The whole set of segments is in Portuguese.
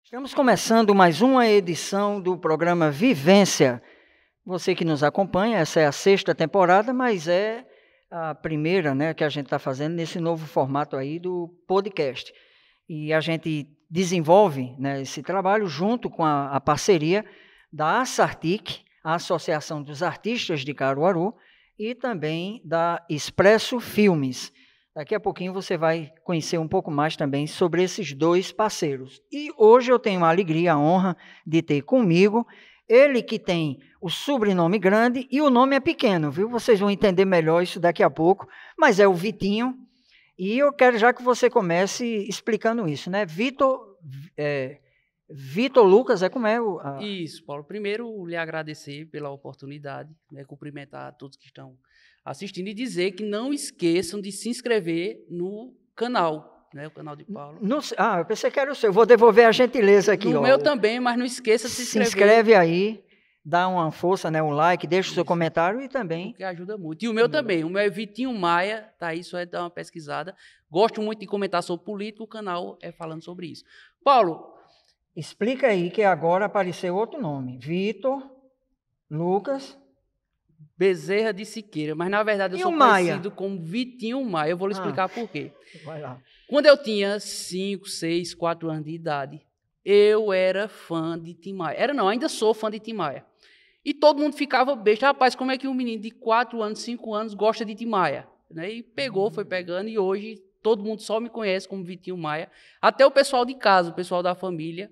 Estamos começando mais uma edição do programa Vivência. Você que nos acompanha, essa é a 6ª temporada, mas é a primeira, né, que a gente está fazendo nesse novo formato aí do podcast. E a gente desenvolve, né, esse trabalho junto com a parceria da Assartic, a Associação dos Artistas de Caruaru, e também da Expresso Filmes. Daqui a pouquinho você vai conhecer um pouco mais também sobre esses dois parceiros. E hoje eu tenho a alegria, a honra de ter comigo ele que tem o sobrenome grande e o nome é pequeno, viu? Vocês vão entender melhor isso daqui a pouco, mas é o Vitinho. E eu quero já que você comece explicando isso, né? Vitor Lucas, como é? Isso, Paulo. Primeiro, lhe agradecer pela oportunidade, né, cumprimentar todos que estão assistindo e dizer que não esqueçam de se inscrever no canal, né, o canal de Paulo. Eu pensei que era o seu. Vou devolver a gentileza aqui. No meu também, mas não esqueça de se inscrever. Se inscreve aí, dá uma força, né, um like, deixa o seu comentário e também... Porque ajuda muito. E o meu também. O meu é Vitinho Maia, tá aí, só é dar uma pesquisada. Gosto muito de comentar sobre política, o canal é falando sobre isso. Paulo... Explica aí que agora apareceu outro nome. Vitor Lucas Bezerra de Siqueira, mas na verdade eu sou conhecido como Vitinho Maia. Eu vou lhe explicar por quê. Vai lá. Quando eu tinha 5, 6, 4 anos de idade, eu era fã de Tim Maia. Ainda sou fã de Tim Maia. E todo mundo ficava besta. Rapaz, como é que um menino de 4 anos, 5 anos gosta de Tim Maia? Né? E pegou, foi pegando, e hoje todo mundo só me conhece como Vitinho Maia. Até o pessoal de casa, o pessoal da família,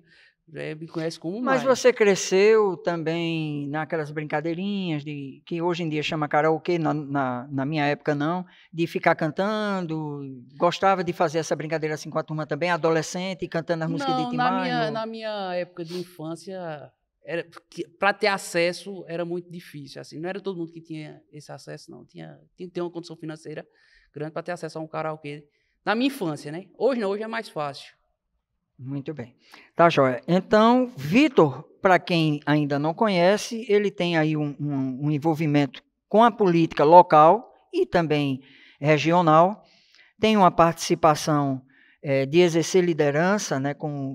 me conhece como Maia. Mas você cresceu também naquelas brincadeirinhas que hoje em dia chama karaokê, na minha época não, de ficar cantando, gostava de fazer essa brincadeira assim com a turma também, adolescente, cantando as músicas de Tim Maia? Na minha época de infância, para ter acesso era muito difícil. Assim, não era todo mundo que tinha esse acesso, não. Tinha que ter uma condição financeira grande para ter acesso a um karaokê. Na minha infância, né? Hoje não, hoje é mais fácil. Muito bem. Tá, joia. Então, Vitor, para quem ainda não conhece, ele tem aí um envolvimento com a política local e também regional. Tem uma participação de exercer liderança, né,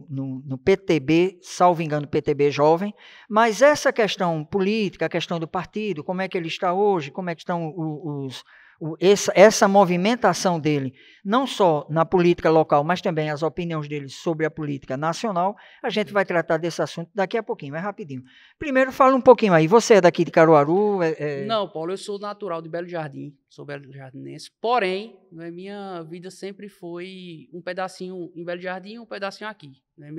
no PTB, salvo engano, PTB Jovem. Mas essa questão política, a questão do partido, como é que ele está hoje, como é que estão essa movimentação dele, não só na política local, mas também as opiniões dele sobre a política nacional, a gente vai tratar desse assunto daqui a pouquinho, mas rapidinho. Primeiro, fala um pouquinho aí, você é daqui de Caruaru? Não, Paulo, eu sou natural de Belo Jardim, sou belo-jardinense, porém, né, minha vida sempre foi um pedacinho em Belo Jardim e um pedacinho aqui. Né?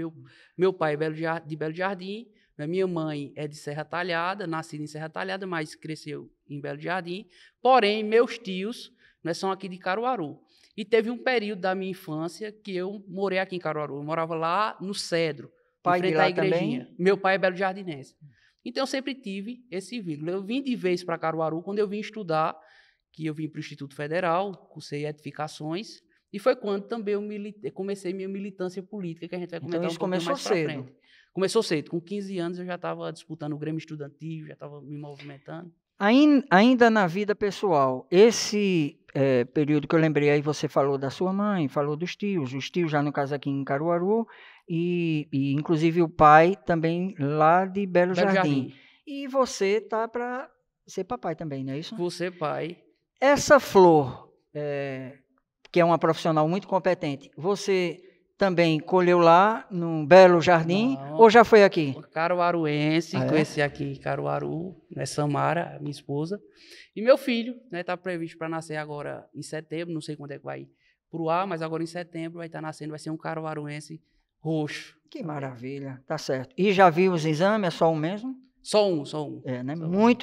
Meu pai é de Belo Jardim, né? Minha mãe é de Serra Talhada, nascida em Serra Talhada, mas cresceu em Belo Jardim. Porém, meus tios, né, são aqui de Caruaru. E teve um período da minha infância que eu morei aqui em Caruaru. Eu morava lá no Cedro, em frente à igrejinha. Também? Meu pai é belo-jardinense. Então, eu sempre tive esse vínculo. Eu vim de vez para Caruaru quando eu vim estudar, que eu vim para o Instituto Federal, cursei edificações, e foi quando também eu comecei minha militância política, que a gente vai comentar um pouquinho mais para frente. Começou cedo. Com 15 anos eu já estava disputando o Grêmio Estudantil, já estava me movimentando. Ainda na vida pessoal, esse período que eu lembrei aí, você falou da sua mãe, falou dos tios, os tios já no caso aqui em Caruaru, e inclusive o pai também lá de Belo Jardim. E você tá para ser papai também, não é isso? Vou ser pai. Essa Flor, que é uma profissional muito competente, você também colheu lá no Belo Jardim, ou já foi aqui? Caruaruense, conheci aqui em Caruaru, né, Samara, minha esposa, e meu filho, né, tá previsto para nascer agora em setembro, não sei quando é que vai pro ar, mas agora em setembro vai estar nascendo, vai ser um caruaruense roxo. Que maravilha, tá certo. E já viu os exames, é só um mesmo? Só um. Né?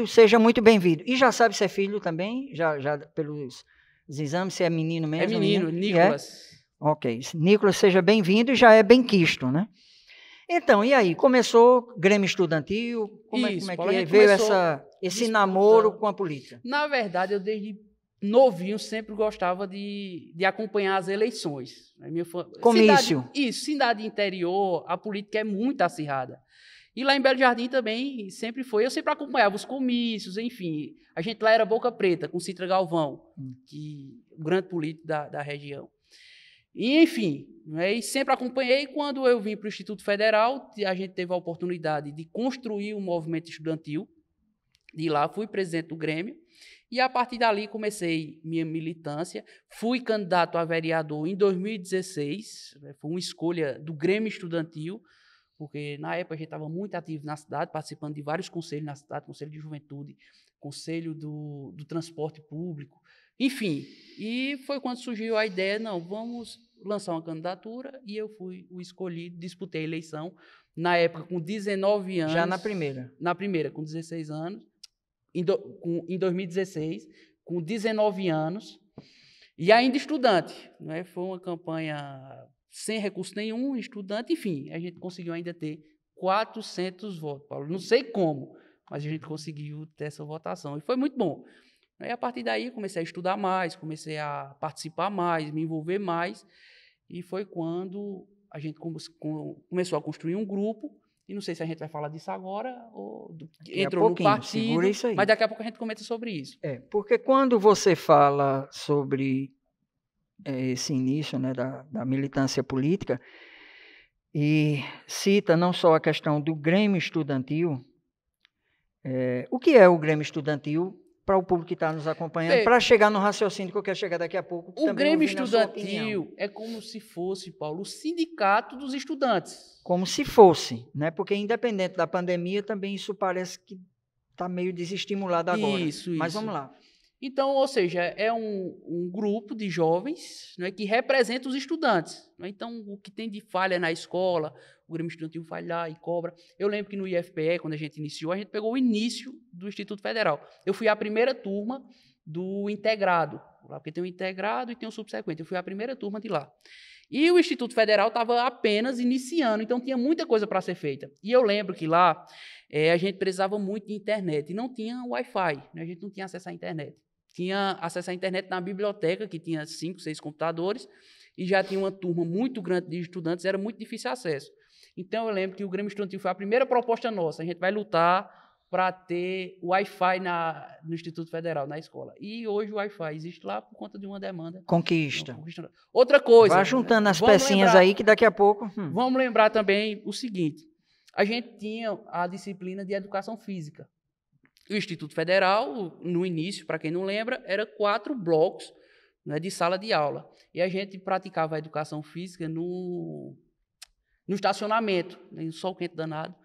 Seja muito bem-vindo. E já sabe se é filho também? Já pelos exames, se é menino mesmo? É menino, Nicolas. Ok. Nicolas, seja bem-vindo e já é benquisto, né? Então, e aí? Começou Grêmio Estudantil? Como é que veio esse namoro com a política? Na verdade, eu desde novinho sempre gostava de acompanhar as eleições. Comício. Cidade interior, a política é muito acirrada. E lá em Belo Jardim também sempre foi. Eu sempre acompanhava os comícios, enfim. A gente lá era Boca Preta, com Citra Galvão, o grande político da região. E, enfim, né, e sempre acompanhei. Quando eu vim para o Instituto Federal, a gente teve a oportunidade de construir um movimento estudantil. De lá fui presidente do Grêmio. E, a partir dali, comecei minha militância. Fui candidato a vereador em 2016. Foi uma escolha do Grêmio Estudantil, porque, na época, a gente estava muito ativo na cidade, participando de vários conselhos na cidade, Conselho de Juventude, Conselho do Transporte Público, enfim. E foi quando surgiu a ideia, não, vamos lançar uma candidatura, e eu fui o escolhido, disputei a eleição, na época, com 19 anos. Já na primeira? Na primeira, com 16 anos. Em 2016, com 19 anos, e ainda estudante. Né? Foi uma campanha sem recurso nenhum, estudante, enfim, a gente conseguiu ainda ter 400 votos, Paulo. Não sei como, mas a gente conseguiu ter essa votação, e foi muito bom. E, a partir daí, comecei a estudar mais, comecei a participar mais, me envolver mais, e foi quando a gente começou a construir um grupo. E não sei se a gente vai falar disso agora, ou entrou no partido, isso aí. Mas daqui a pouco a gente comenta sobre isso. Porque quando você fala sobre esse início, né, da militância política, e cita não só a questão do Grêmio Estudantil, o que é o Grêmio Estudantil, para o público que está nos acompanhando, para chegar no raciocínio que eu quero chegar daqui a pouco. O Grêmio Estudantil é como se fosse, Paulo, o sindicato dos estudantes. Como se fosse, né? Porque independente da pandemia, também isso parece que está meio desestimulado agora. Isso. Mas vamos lá. Então, ou seja, é um grupo de jovens, né, que representa os estudantes. Né? Então, o que tem de falha na escola, o Grêmio Estudantil vai lá e cobra. Eu lembro que no IFPE, quando a gente iniciou, a gente pegou o início do Instituto Federal. Eu fui a primeira turma do integrado, porque tem o integrado e tem o subsequente. Eu fui a primeira turma de lá. E o Instituto Federal estava apenas iniciando, então tinha muita coisa para ser feita. E eu lembro que lá a gente precisava muito de internet, e não tinha Wi-Fi, né? A gente não tinha acesso à internet. Tinha acesso à internet na biblioteca, que tinha 5, 6 computadores, e já tinha uma turma muito grande de estudantes, era muito difícil acesso. Então, eu lembro que o Grêmio Estudantil foi a primeira proposta nossa. A gente vai lutar para ter Wi-Fi no Instituto Federal, na escola. E hoje o Wi-Fi existe lá por conta de uma demanda. Conquista. Outra coisa. Vai juntando as pecinhas aí que daqui a pouco... Vamos lembrar também o seguinte. A gente tinha a disciplina de educação física. O Instituto Federal, no início, para quem não lembra, era 4 blocos, né, de sala de aula. E a gente praticava a educação física no estacionamento, né, no sol quente danado.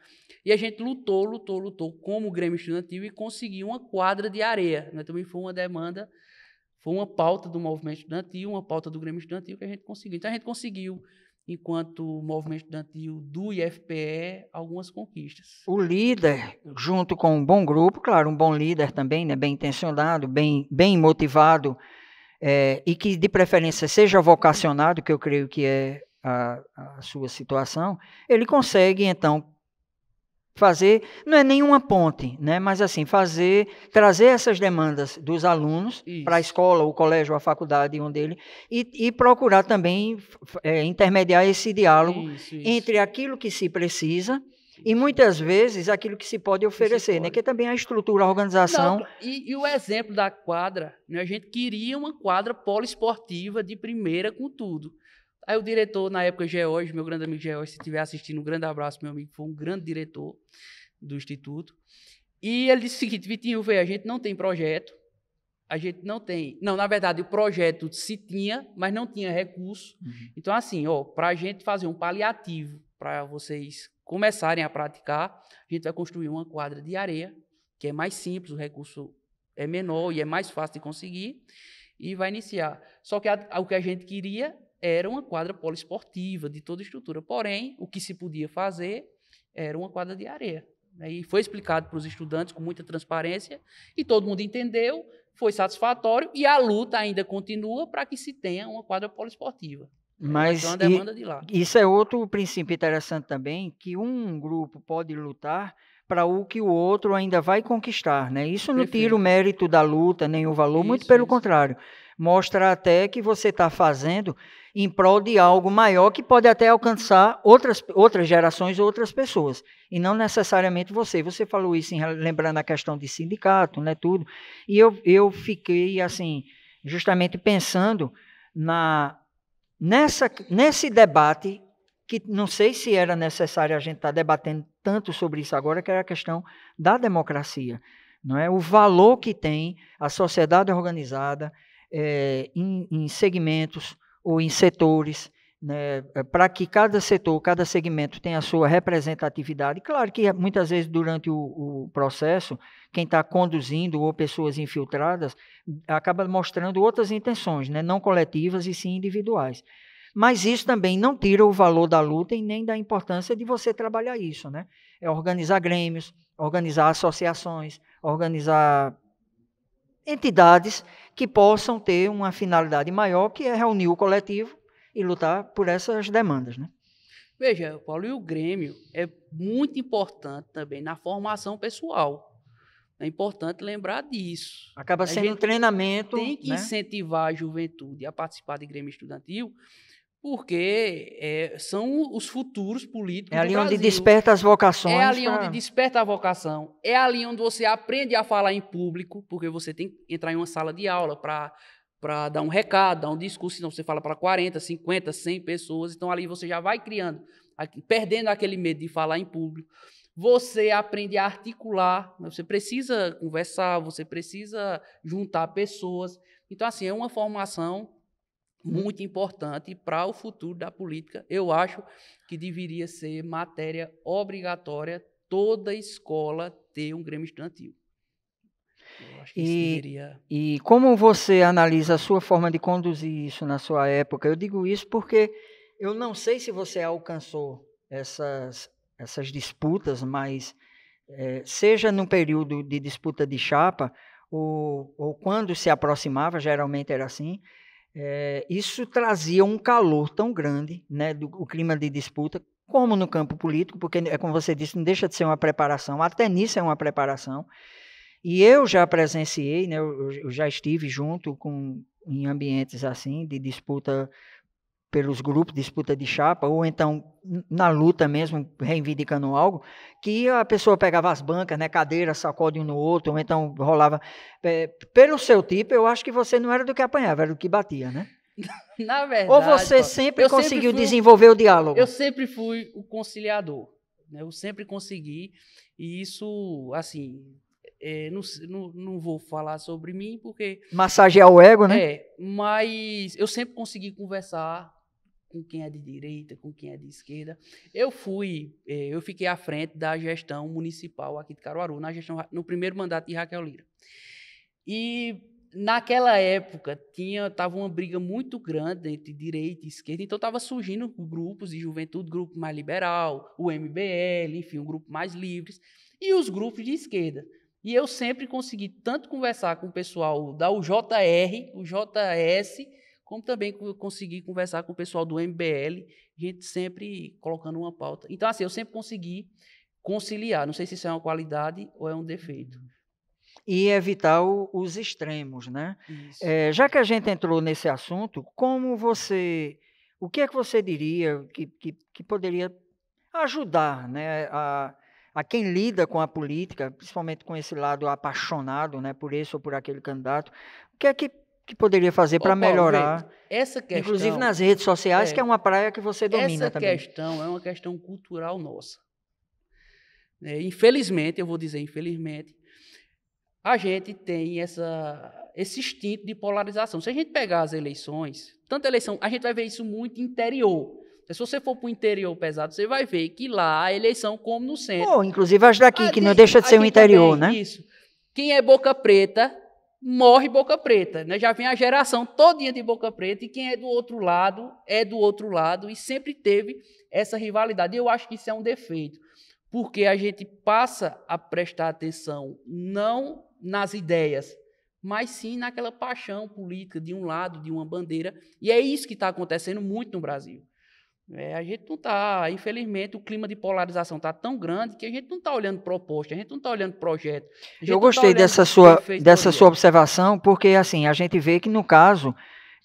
E a gente lutou como Grêmio Estudantil e conseguiu uma quadra de areia. Né? Também foi uma demanda, foi uma pauta do movimento estudantil, uma pauta do Grêmio Estudantil que a gente conseguiu. Então, a gente conseguiu, enquanto movimento estudantil do IFPE, algumas conquistas. O líder, junto com um bom grupo, claro, um bom líder também, né, bem intencionado, bem motivado, e que de preferência seja vocacionado, que eu creio que é a sua situação, ele consegue, então, fazer, não é nenhuma ponte, né, mas assim, trazer essas demandas dos alunos para a escola, o colégio, a faculdade, onde ele, e procurar também intermediar esse diálogo entre aquilo que se precisa e muitas vezes aquilo que se pode oferecer, né, que também a estrutura, a organização. Não, e o exemplo da quadra, né, a gente queria uma quadra poliesportiva de primeira com tudo. Aí o diretor, na época, George, meu grande amigo George, se estiver assistindo, um grande abraço, meu amigo, foi um grande diretor do Instituto. E ele disse o seguinte: Vitinho, a gente não tem projeto, a gente não tem... Não, na verdade, o projeto se tinha, mas não tinha recurso. Então, assim, para a gente fazer um paliativo para vocês começarem a praticar, a gente vai construir uma quadra de areia, que é mais simples, o recurso é menor e é mais fácil de conseguir, e vai iniciar. Só que o que a gente queria era uma quadra poliesportiva, de toda estrutura. Porém, o que se podia fazer era uma quadra de areia. E foi explicado para os estudantes com muita transparência, e todo mundo entendeu, foi satisfatório, e a luta ainda continua para que se tenha uma quadra poliesportiva. Mas é uma demanda de lá. Isso é outro princípio interessante também, que um grupo pode lutar para o que o outro ainda vai conquistar, né? Isso não tira o mérito da luta, nem o valor, muito pelo contrário. Mostra até que você está fazendo em prol de algo maior que pode até alcançar outras gerações, outras pessoas, e não necessariamente você. Você falou isso lembrando a questão de sindicato, né, tudo, e eu fiquei, assim, justamente pensando nesse debate, que não sei se era necessário a gente estar debatendo tanto sobre isso agora, que era a questão da democracia, não é? O valor que tem a sociedade organizada em segmentos ou em setores, né, para que cada setor, cada segmento tenha a sua representatividade. Claro que muitas vezes durante o processo, quem está conduzindo ou pessoas infiltradas acaba mostrando outras intenções, né, não coletivas e sim individuais. Mas isso também não tira o valor da luta e nem da importância de você trabalhar isso, né? É organizar grêmios, organizar associações, organizar entidades que possam ter uma finalidade maior, que é reunir o coletivo e lutar por essas demandas, né? Veja, Paulo, e o Grêmio é muito importante também na formação pessoal. É importante lembrar disso. Acaba sendo um treinamento. Tem que incentivar a juventude a participar de Grêmio Estudantil, porque são os futuros políticos do Brasil. É ali onde desperta as vocações. É ali onde desperta a vocação. É ali onde você aprende a falar em público, porque você tem que entrar em uma sala de aula para dar um recado, dar um discurso, senão você fala para 40, 50, 100 pessoas, então ali você já vai criando, perdendo aquele medo de falar em público. Você aprende a articular, você precisa conversar, você precisa juntar pessoas. Então, assim, é uma formação muito importante para o futuro da política. Eu acho que deveria ser matéria obrigatória toda escola ter um Grêmio Estudantil. Eu acho que isso deveria... E como você analisa a sua forma de conduzir isso na sua época? Eu digo isso porque eu não sei se você alcançou essas disputas, mas seja no período de disputa de chapa ou quando se aproximava, geralmente era assim, isso trazia um calor tão grande, né, o clima de disputa, como no campo político, porque, como você disse, não deixa de ser uma preparação, até nisso é uma preparação. E eu já presenciei, né, eu já estive junto em ambientes assim, de disputa pelos grupos, disputa de chapa, ou então na luta mesmo, reivindicando algo, que a pessoa pegava as bancas, né, cadeiras, sacode um no outro, ou então rolava... pelo seu tipo, eu acho que você não era do que apanhava, era do que batia, né? Na verdade... Ou você sempre conseguiu desenvolver o diálogo? Eu sempre fui o conciliador, né? Eu sempre consegui, e isso, assim... não vou falar sobre mim, porque... Massagear o ego, né? Mas eu sempre consegui conversar com quem é de direita, com quem é de esquerda. Eu fiquei à frente da gestão municipal aqui de Caruaru, no primeiro mandato de Raquel Lira. E naquela época estava uma briga muito grande entre direita e esquerda, então estava surgindo grupos de juventude, grupo mais liberal, o MBL, enfim, um grupo mais livres, e os grupos de esquerda. E eu sempre consegui tanto conversar com o pessoal da UJR, o JS, como também consegui conversar com o pessoal do MBL, gente sempre colocando uma pauta. Então, assim, eu sempre consegui conciliar. Não sei se isso é uma qualidade ou é um defeito. E evitar os extremos, né? Já que a gente entrou nesse assunto, o que é que você diria que poderia ajudar, né, a quem lida com a política, principalmente com esse lado apaixonado, né, por esse ou por aquele candidato, o que é que poderia fazer para melhorar, essa questão, inclusive nas redes sociais, que é uma praia que você domina também. Essa questão é uma questão cultural nossa. Infelizmente, eu vou dizer infelizmente, a gente tem esse instinto de polarização. Se a gente pegar as eleições, tanta eleição, a gente vai ver isso muito interior. Se você for para o interior pesado, você vai ver que lá a eleição come no centro. Inclusive as daqui, que não deixa de ser um interior, também, né? Isso. Quem é Boca Preta, morre Boca Preta. Né? Já vem a geração todinha de Boca Preta, e quem é do outro lado, e sempre teve essa rivalidade. E eu acho que isso é um defeito, porque a gente passa a prestar atenção não nas ideias, mas sim naquela paixão política de um lado, de uma bandeira, e é isso que está acontecendo muito no Brasil. A gente não está, infelizmente, o clima de polarização está tão grande que a gente não está olhando proposta, a gente não está olhando projeto. Eu gostei dessa sua observação, porque assim, a gente vê que, no caso,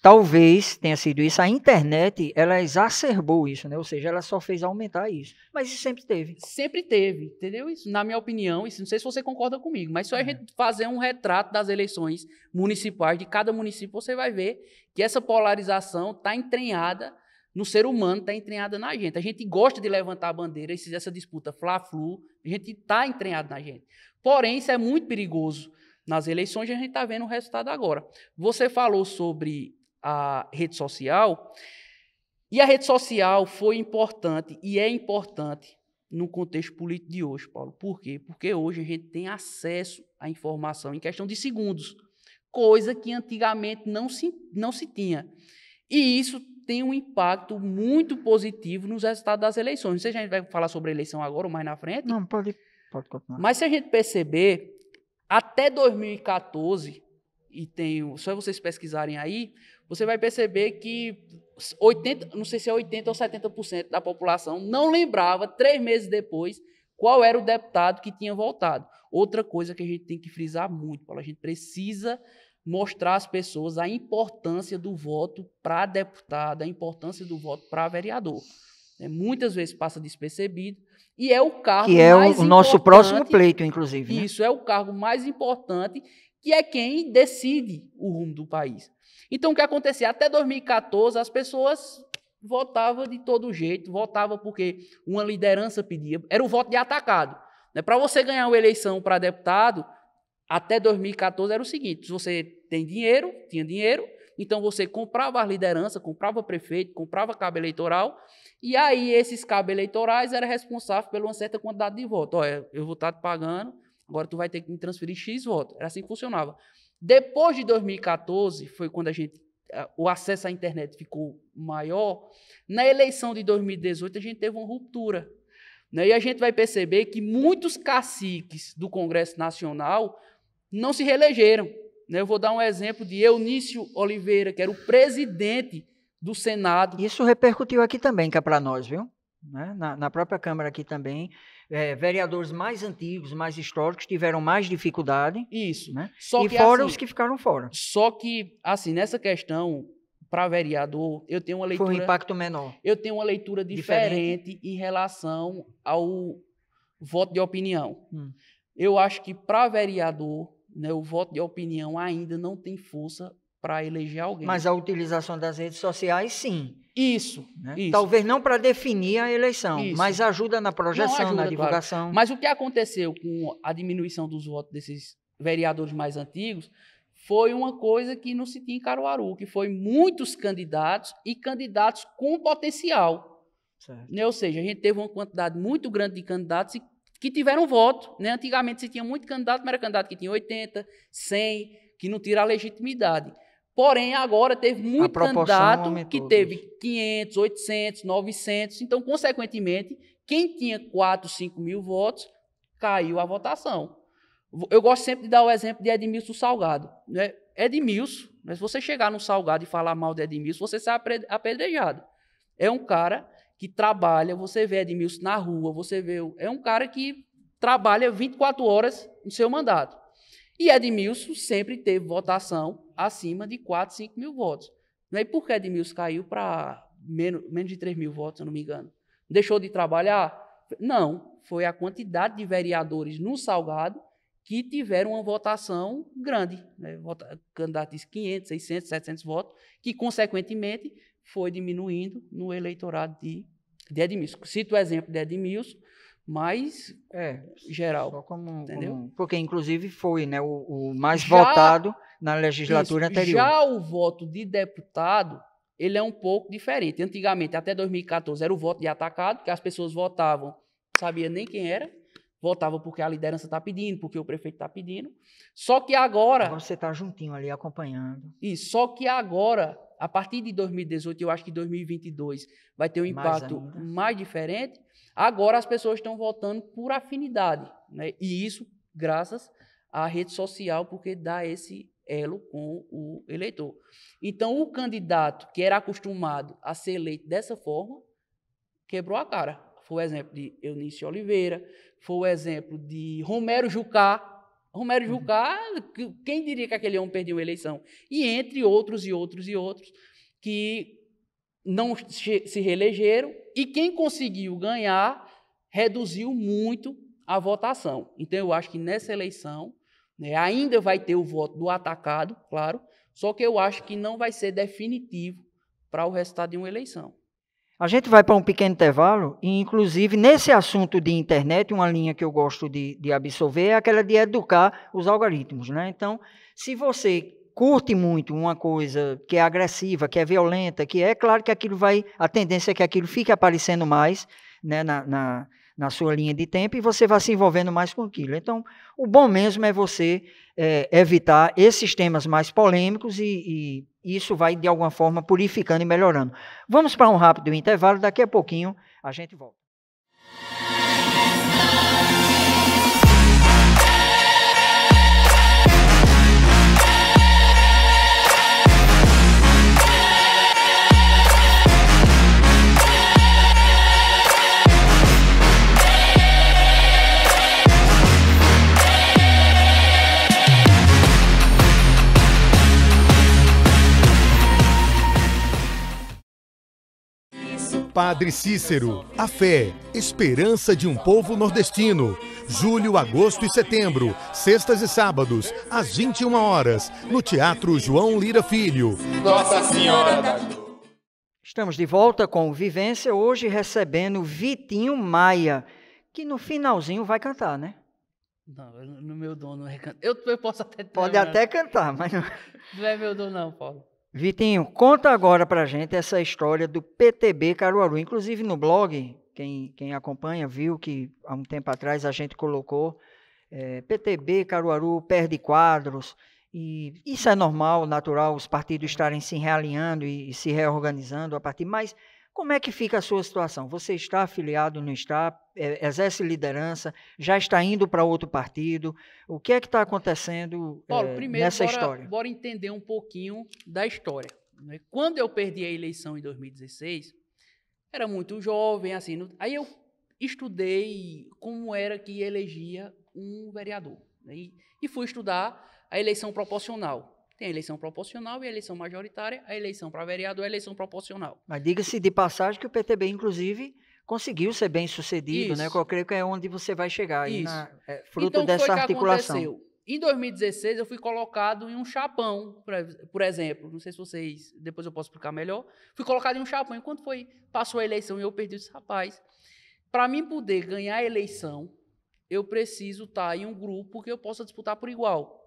talvez tenha sido isso. A internet, ela exacerbou isso, né? Ou seja, ela só fez aumentar isso. Mas isso sempre teve. Sempre teve, entendeu? Isso, na minha opinião, isso, não sei se você concorda comigo, mas só a gente fazer um retrato das eleições municipais de cada município, você vai ver que essa polarização está entranhada no ser humano, está entranhada na gente. A gente gosta de levantar a bandeira, essa disputa fla-flu, a gente está entranhado na gente. Porém, isso é muito perigoso nas eleições e a gente está vendo o resultado agora. Você falou sobre a rede social, e a rede social foi importante e é importante no contexto político de hoje, Paulo. Por quê? Porque hoje a gente tem acesso à informação em questão de segundos, coisa que antigamente não se tinha. E isso tem um impacto muito positivo nos resultados das eleições. Não sei se a gente vai falar sobre a eleição agora ou mais na frente. Não, pode continuar. Mas se a gente perceber, até 2014, só vocês pesquisarem aí, você vai perceber que 80, não sei se é 80% ou 70% da população não lembrava, 3 meses depois, qual era o deputado que tinha votado. Outra coisa que a gente tem que frisar muito, Paulo, a gente precisa mostrar às pessoas a importância do voto para deputado, a importância do voto para vereador. Muitas vezes passa despercebido, e é o cargo que é mais o nosso próximo pleito, inclusive. Né? Isso, é o cargo mais importante, que é quem decide o rumo do país. Então, o que acontecia? Até 2014, as pessoas votavam de todo jeito, votavam porque uma liderança pedia, era o voto de atacado. Para você ganhar uma eleição para deputado, até 2014 era o seguinte, se você tinha dinheiro, então você comprava a liderança, comprava prefeito, comprava cabo eleitoral, e aí esses cabos eleitorais eram responsáveis por uma certa quantidade de votos. Olha, eu vou estar te pagando, agora tu vai ter que me transferir X votos. Era assim que funcionava. Depois de 2014, foi quando o acesso à internet ficou maior. Na eleição de 2018, a gente teve uma ruptura. Né? E a gente vai perceber que muitos caciques do Congresso Nacional não se reelegeram. Né? Eu vou dar um exemplo de Eunício Oliveira, que era o presidente do Senado. Isso repercutiu aqui também, que é para nós, viu? Né? Na própria Câmara aqui também, vereadores mais antigos, mais históricos, tiveram mais dificuldade. Isso. Né? Só e que, fora assim, os que ficaram fora. Só que, assim, nessa questão, para vereador, eu tenho uma leitura... Foi um impacto menor. Eu tenho uma leitura diferente em relação ao voto de opinião. Eu acho que, para vereador, né, o voto de opinião ainda não tem força para eleger alguém. Mas a utilização das redes sociais, sim. Isso. Né? Isso. Talvez não para definir a eleição, isso. mas ajuda na projeção, ajuda, na divulgação. Claro. Mas o que aconteceu com a diminuição dos votos desses vereadores mais antigos foi uma coisa que não se tinha em Caruaru, que foi muitos candidatos e candidatos com potencial. Né? Ou seja, a gente teve uma quantidade muito grande de candidatos que tiveram voto. Né? Antigamente se tinha muito candidato, mas era candidato que tinha 80, 100, que não tira a legitimidade. Porém, agora teve muito candidato que teve 500, 800, 900. Então, consequentemente, quem tinha 4, 5 mil votos, caiu a votação. Eu gosto sempre de dar o exemplo de Edmilson Salgado. Né? Edmilson, mas se você chegar no Salgado e falar mal de Edmilson, você sai apedrejado. É um cara que trabalha, você vê Edmilson na rua, é um cara que trabalha 24 horas no seu mandato. E Edmilson sempre teve votação acima de 4, 5 mil votos. E por que Edmilson caiu para menos de 3 mil votos, se eu não me engano? Deixou de trabalhar? Não, foi a quantidade de vereadores no Salgado que tiveram uma votação grande. Né? Candidato de 500, 600, 700 votos, que, consequentemente, foi diminuindo no eleitorado de Edmilson. Cito o exemplo de Edmilson, mas geral. Só entendeu? Porque, inclusive, foi, né, o mais votado na legislatura anterior. Já o voto de deputado, ele é um pouco diferente. Antigamente, até 2014, era o voto de atacado, que as pessoas votavam, não sabia nem quem era, votavam porque a liderança está pedindo, porque o prefeito está pedindo. Só que agora... Agora você está juntinho ali, acompanhando. Isso, só que agora, a partir de 2018, eu acho que 2022 vai ter um impacto mais diferente. Agora as pessoas estão votando por afinidade, né? E isso graças à rede social, porque dá esse elo com o eleitor. Então, o candidato que era acostumado a ser eleito dessa forma, quebrou a cara. Foi o exemplo de Eunício Oliveira, foi o exemplo de Romero Jucá, Romero Jucá, quem diria que aquele homem perdeu uma eleição? E entre outros e outros e outros que não se reelegeram, e quem conseguiu ganhar reduziu muito a votação. Então, eu acho que nessa eleição, né, ainda vai ter o voto do atacado, claro, só que eu acho que não vai ser definitivo para o resultado de uma eleição. A gente vai para um pequeno intervalo e, inclusive, nesse assunto de internet, uma linha que eu gosto de absorver é aquela de educar os algoritmos, né? Então, se você curte muito uma coisa que é agressiva, que é violenta, que é claro que aquilo vai, a tendência é que aquilo fique aparecendo mais, né, na sua linha de tempo e você vai se envolvendo mais com aquilo. Então, o bom mesmo é você evitar esses temas mais polêmicos e isso vai, de alguma forma, purificando e melhorando. Vamos para um rápido intervalo, daqui a pouquinho a gente volta. Padre Cícero, a fé, esperança de um povo nordestino. Julho, agosto e setembro, sextas e sábados, às 21 horas, no Teatro João Lira Filho. Nossa Senhora da Dor. Estamos de volta com o Vivência, hoje recebendo Vitinho Maia, que no finalzinho vai cantar, né? Não, no meu dom não é cantar. Eu posso até... Pode até cantar, mas não... Não é meu dom não, Paulo. Vitinho, conta agora pra gente essa história do PTB Caruaru. Inclusive no blog, quem acompanha viu que há um tempo atrás a gente colocou PTB Caruaru perde quadros, e isso é normal, natural, os partidos estarem se realinhando e se reorganizando a partir. Mas como é que fica a sua situação? Você está afiliado, não está? Exerce liderança? Já está indo para outro partido? O que é que está acontecendo Paulo, primeiro, nessa história? Bora entender um pouquinho da história. Quando eu perdi a eleição em 2016, era muito jovem, assim. Aí eu estudei como era que elegia um vereador. Né? E fui estudar a eleição proporcional. Tem a eleição proporcional e a eleição majoritária, a eleição para vereador e a eleição proporcional. Mas diga-se de passagem que o PTB, inclusive, conseguiu ser bem sucedido, né? Eu creio que é onde você vai chegar, aí fruto então, dessa articulação. Que aconteceu? Em 2016, eu fui colocado em um chapão, por exemplo. Não sei se vocês... Depois eu posso explicar melhor. Fui colocado em um chapão. Enquanto passou a eleição e eu perdi esse rapaz, para mim poder ganhar a eleição, eu preciso estar em um grupo que eu possa disputar por igual.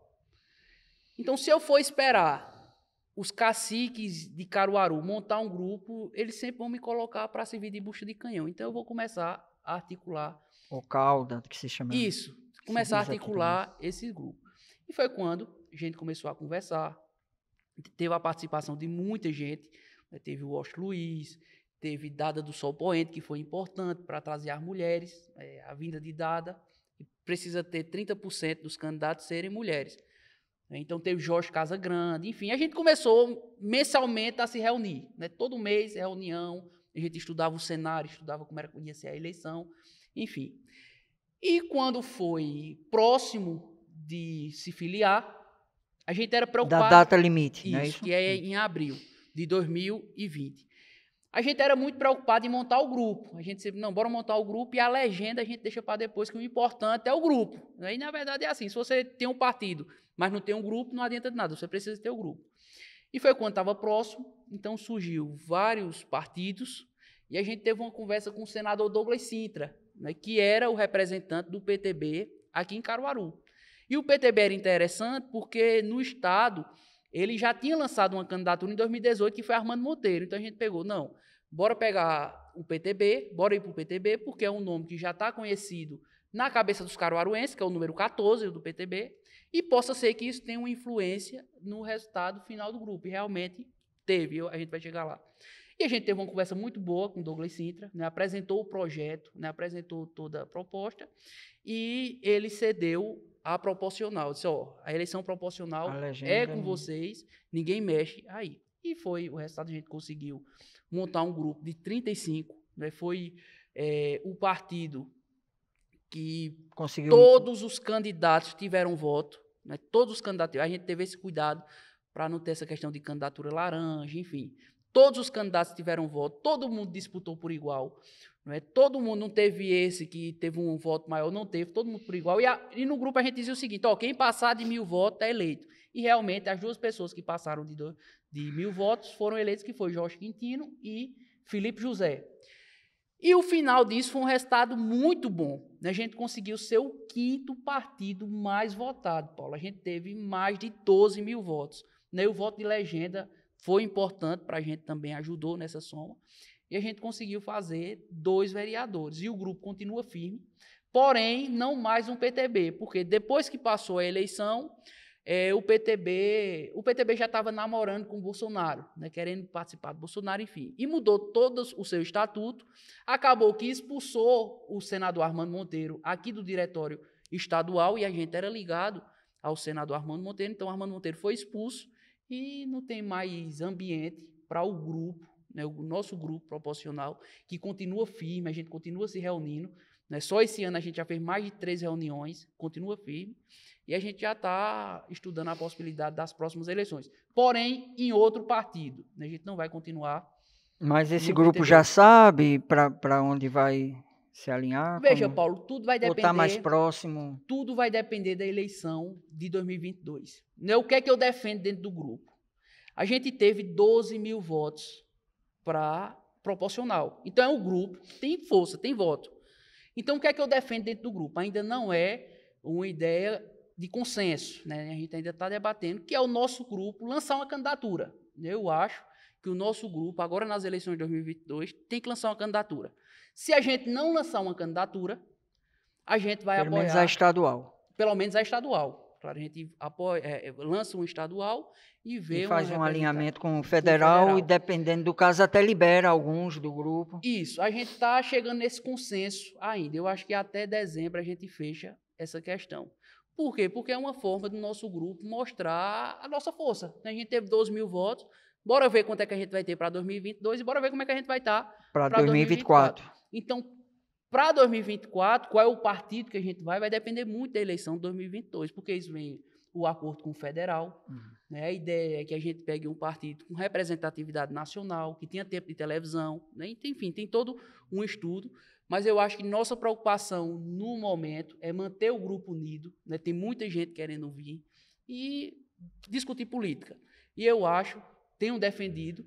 Então, se eu for esperar os caciques de Caruaru montar um grupo, eles sempre vão me colocar para servir de bucha de canhão. Então, eu vou começar a articular... O cauda, que se chama. Isso. Começar a articular esse grupo. E foi quando a gente começou a conversar. Teve a participação de muita gente. Teve o Washington Luiz, teve Dada do Sol Poente, que foi importante para trazer as mulheres, a vinda de Dada. Precisa ter 30% dos candidatos serem mulheres. Então, teve Jorge Casagrande, enfim, a gente começou mensalmente a se reunir, né? Todo mês, reunião, a gente estudava o cenário, estudava como ia ser a eleição, enfim. E quando foi próximo de se filiar, a gente era preocupado... Da data limite, isso, não é isso? Que é em abril de 2020. A gente era muito preocupado em montar o grupo. A gente sempre, não, bora montar o grupo e a legenda a gente deixa para depois, que o importante é o grupo. E, na verdade, é assim, se você tem um partido, mas não tem um grupo, não adianta de nada, você precisa ter o grupo. E foi quando estava próximo, então surgiu vários partidos, e a gente teve uma conversa com o senador Douglas Sintra, né, que era o representante do PTB aqui em Caruaru. E o PTB era interessante porque, no estado, ele já tinha lançado uma candidatura em 2018, que foi Armando Monteiro. Então, a gente pegou, não, bora pegar o PTB, bora ir para o PTB, porque é um nome que já está conhecido na cabeça dos caruaruenses, que é o número 14 do PTB, e possa ser que isso tenha uma influência no resultado final do grupo. E realmente teve, a gente vai chegar lá. E a gente teve uma conversa muito boa com o Douglas Sintra, né, apresentou o projeto, né, apresentou toda a proposta, e ele cedeu a proporcional. Disse, a eleição proporcional é com vocês, ninguém mexe aí. E foi o resultado, a gente conseguiu montar um grupo de 35, né, foi o partido que Conseguiu. todos os candidatos tiveram voto, né? Todos os candidatos, a gente teve esse cuidado para não ter essa questão de candidatura laranja, enfim. Todos os candidatos tiveram voto, todo mundo disputou por igual, não é? Todo mundo, não teve esse que teve um voto maior, não teve, todo mundo por igual. E no grupo a gente dizia o seguinte, ó, quem passar de 1000 votos é eleito. E realmente as duas pessoas que passaram de 1000 votos foram eleitos, que foi Jorge Quintino e Felipe José. E o final disso foi um resultado muito bom, né? A gente conseguiu ser o 5º partido mais votado, Paulo. A gente teve mais de 12 mil votos, né? O voto de legenda foi importante para a gente também, ajudou nessa soma. E a gente conseguiu fazer 2 vereadores. E o grupo continua firme, porém, não mais um PTB, porque depois que passou a eleição, o PTB já estava namorando com o Bolsonaro, né, querendo participar do Bolsonaro, enfim. E mudou todo o seu estatuto, acabou que expulsou o senador Armando Monteiro aqui do diretório estadual, e a gente era ligado ao senador Armando Monteiro, então Armando Monteiro foi expulso e não tem mais ambiente para o grupo, né, o nosso grupo proporcional, que continua firme, a gente continua se reunindo, né, só esse ano a gente já fez mais de 3 reuniões, continua firme, e a gente já está estudando a possibilidade das próximas eleições. Porém, em outro partido. A gente não vai continuar. Mas esse grupo já sabe para onde vai se alinhar? Veja, Paulo, tudo vai depender... Ou está mais próximo? Tudo vai depender da eleição de 2022. O que é que eu defendo dentro do grupo? A gente teve 12 mil votos para proporcional. Então, é um grupo, tem força, tem voto. Então, o que é que eu defendo dentro do grupo? Ainda não é uma ideia de consenso, né? A gente ainda está debatendo, que é o nosso grupo lançar uma candidatura. Eu acho que o nosso grupo, agora nas eleições de 2022, tem que lançar uma candidatura. Se a gente não lançar uma candidatura, a gente vai apoiar... Pelo menos a estadual. Pelo menos a estadual. Claro, a gente lança um estadual e vê... E faz um alinhamento com o federal, e dependendo do caso até libera alguns do grupo. Isso, a gente está chegando nesse consenso ainda. Eu acho que até dezembro a gente fecha essa questão. Por quê? Porque é uma forma do nosso grupo mostrar a nossa força. A gente teve 12 mil votos, bora ver quanto é que a gente vai ter para 2022 e bora ver como é que a gente vai estar para 2024. Então, para 2024, qual é o partido que a gente vai depender muito da eleição de 2022, porque isso vem o acordo com o federal. Né? A ideia é que a gente pegue um partido com representatividade nacional, que tenha tempo de televisão, né? Enfim, tem todo um estudo. Mas eu acho que nossa preocupação, no momento, é manter o grupo unido, né? Tem muita gente querendo vir e discutir política. E eu acho, tenho defendido,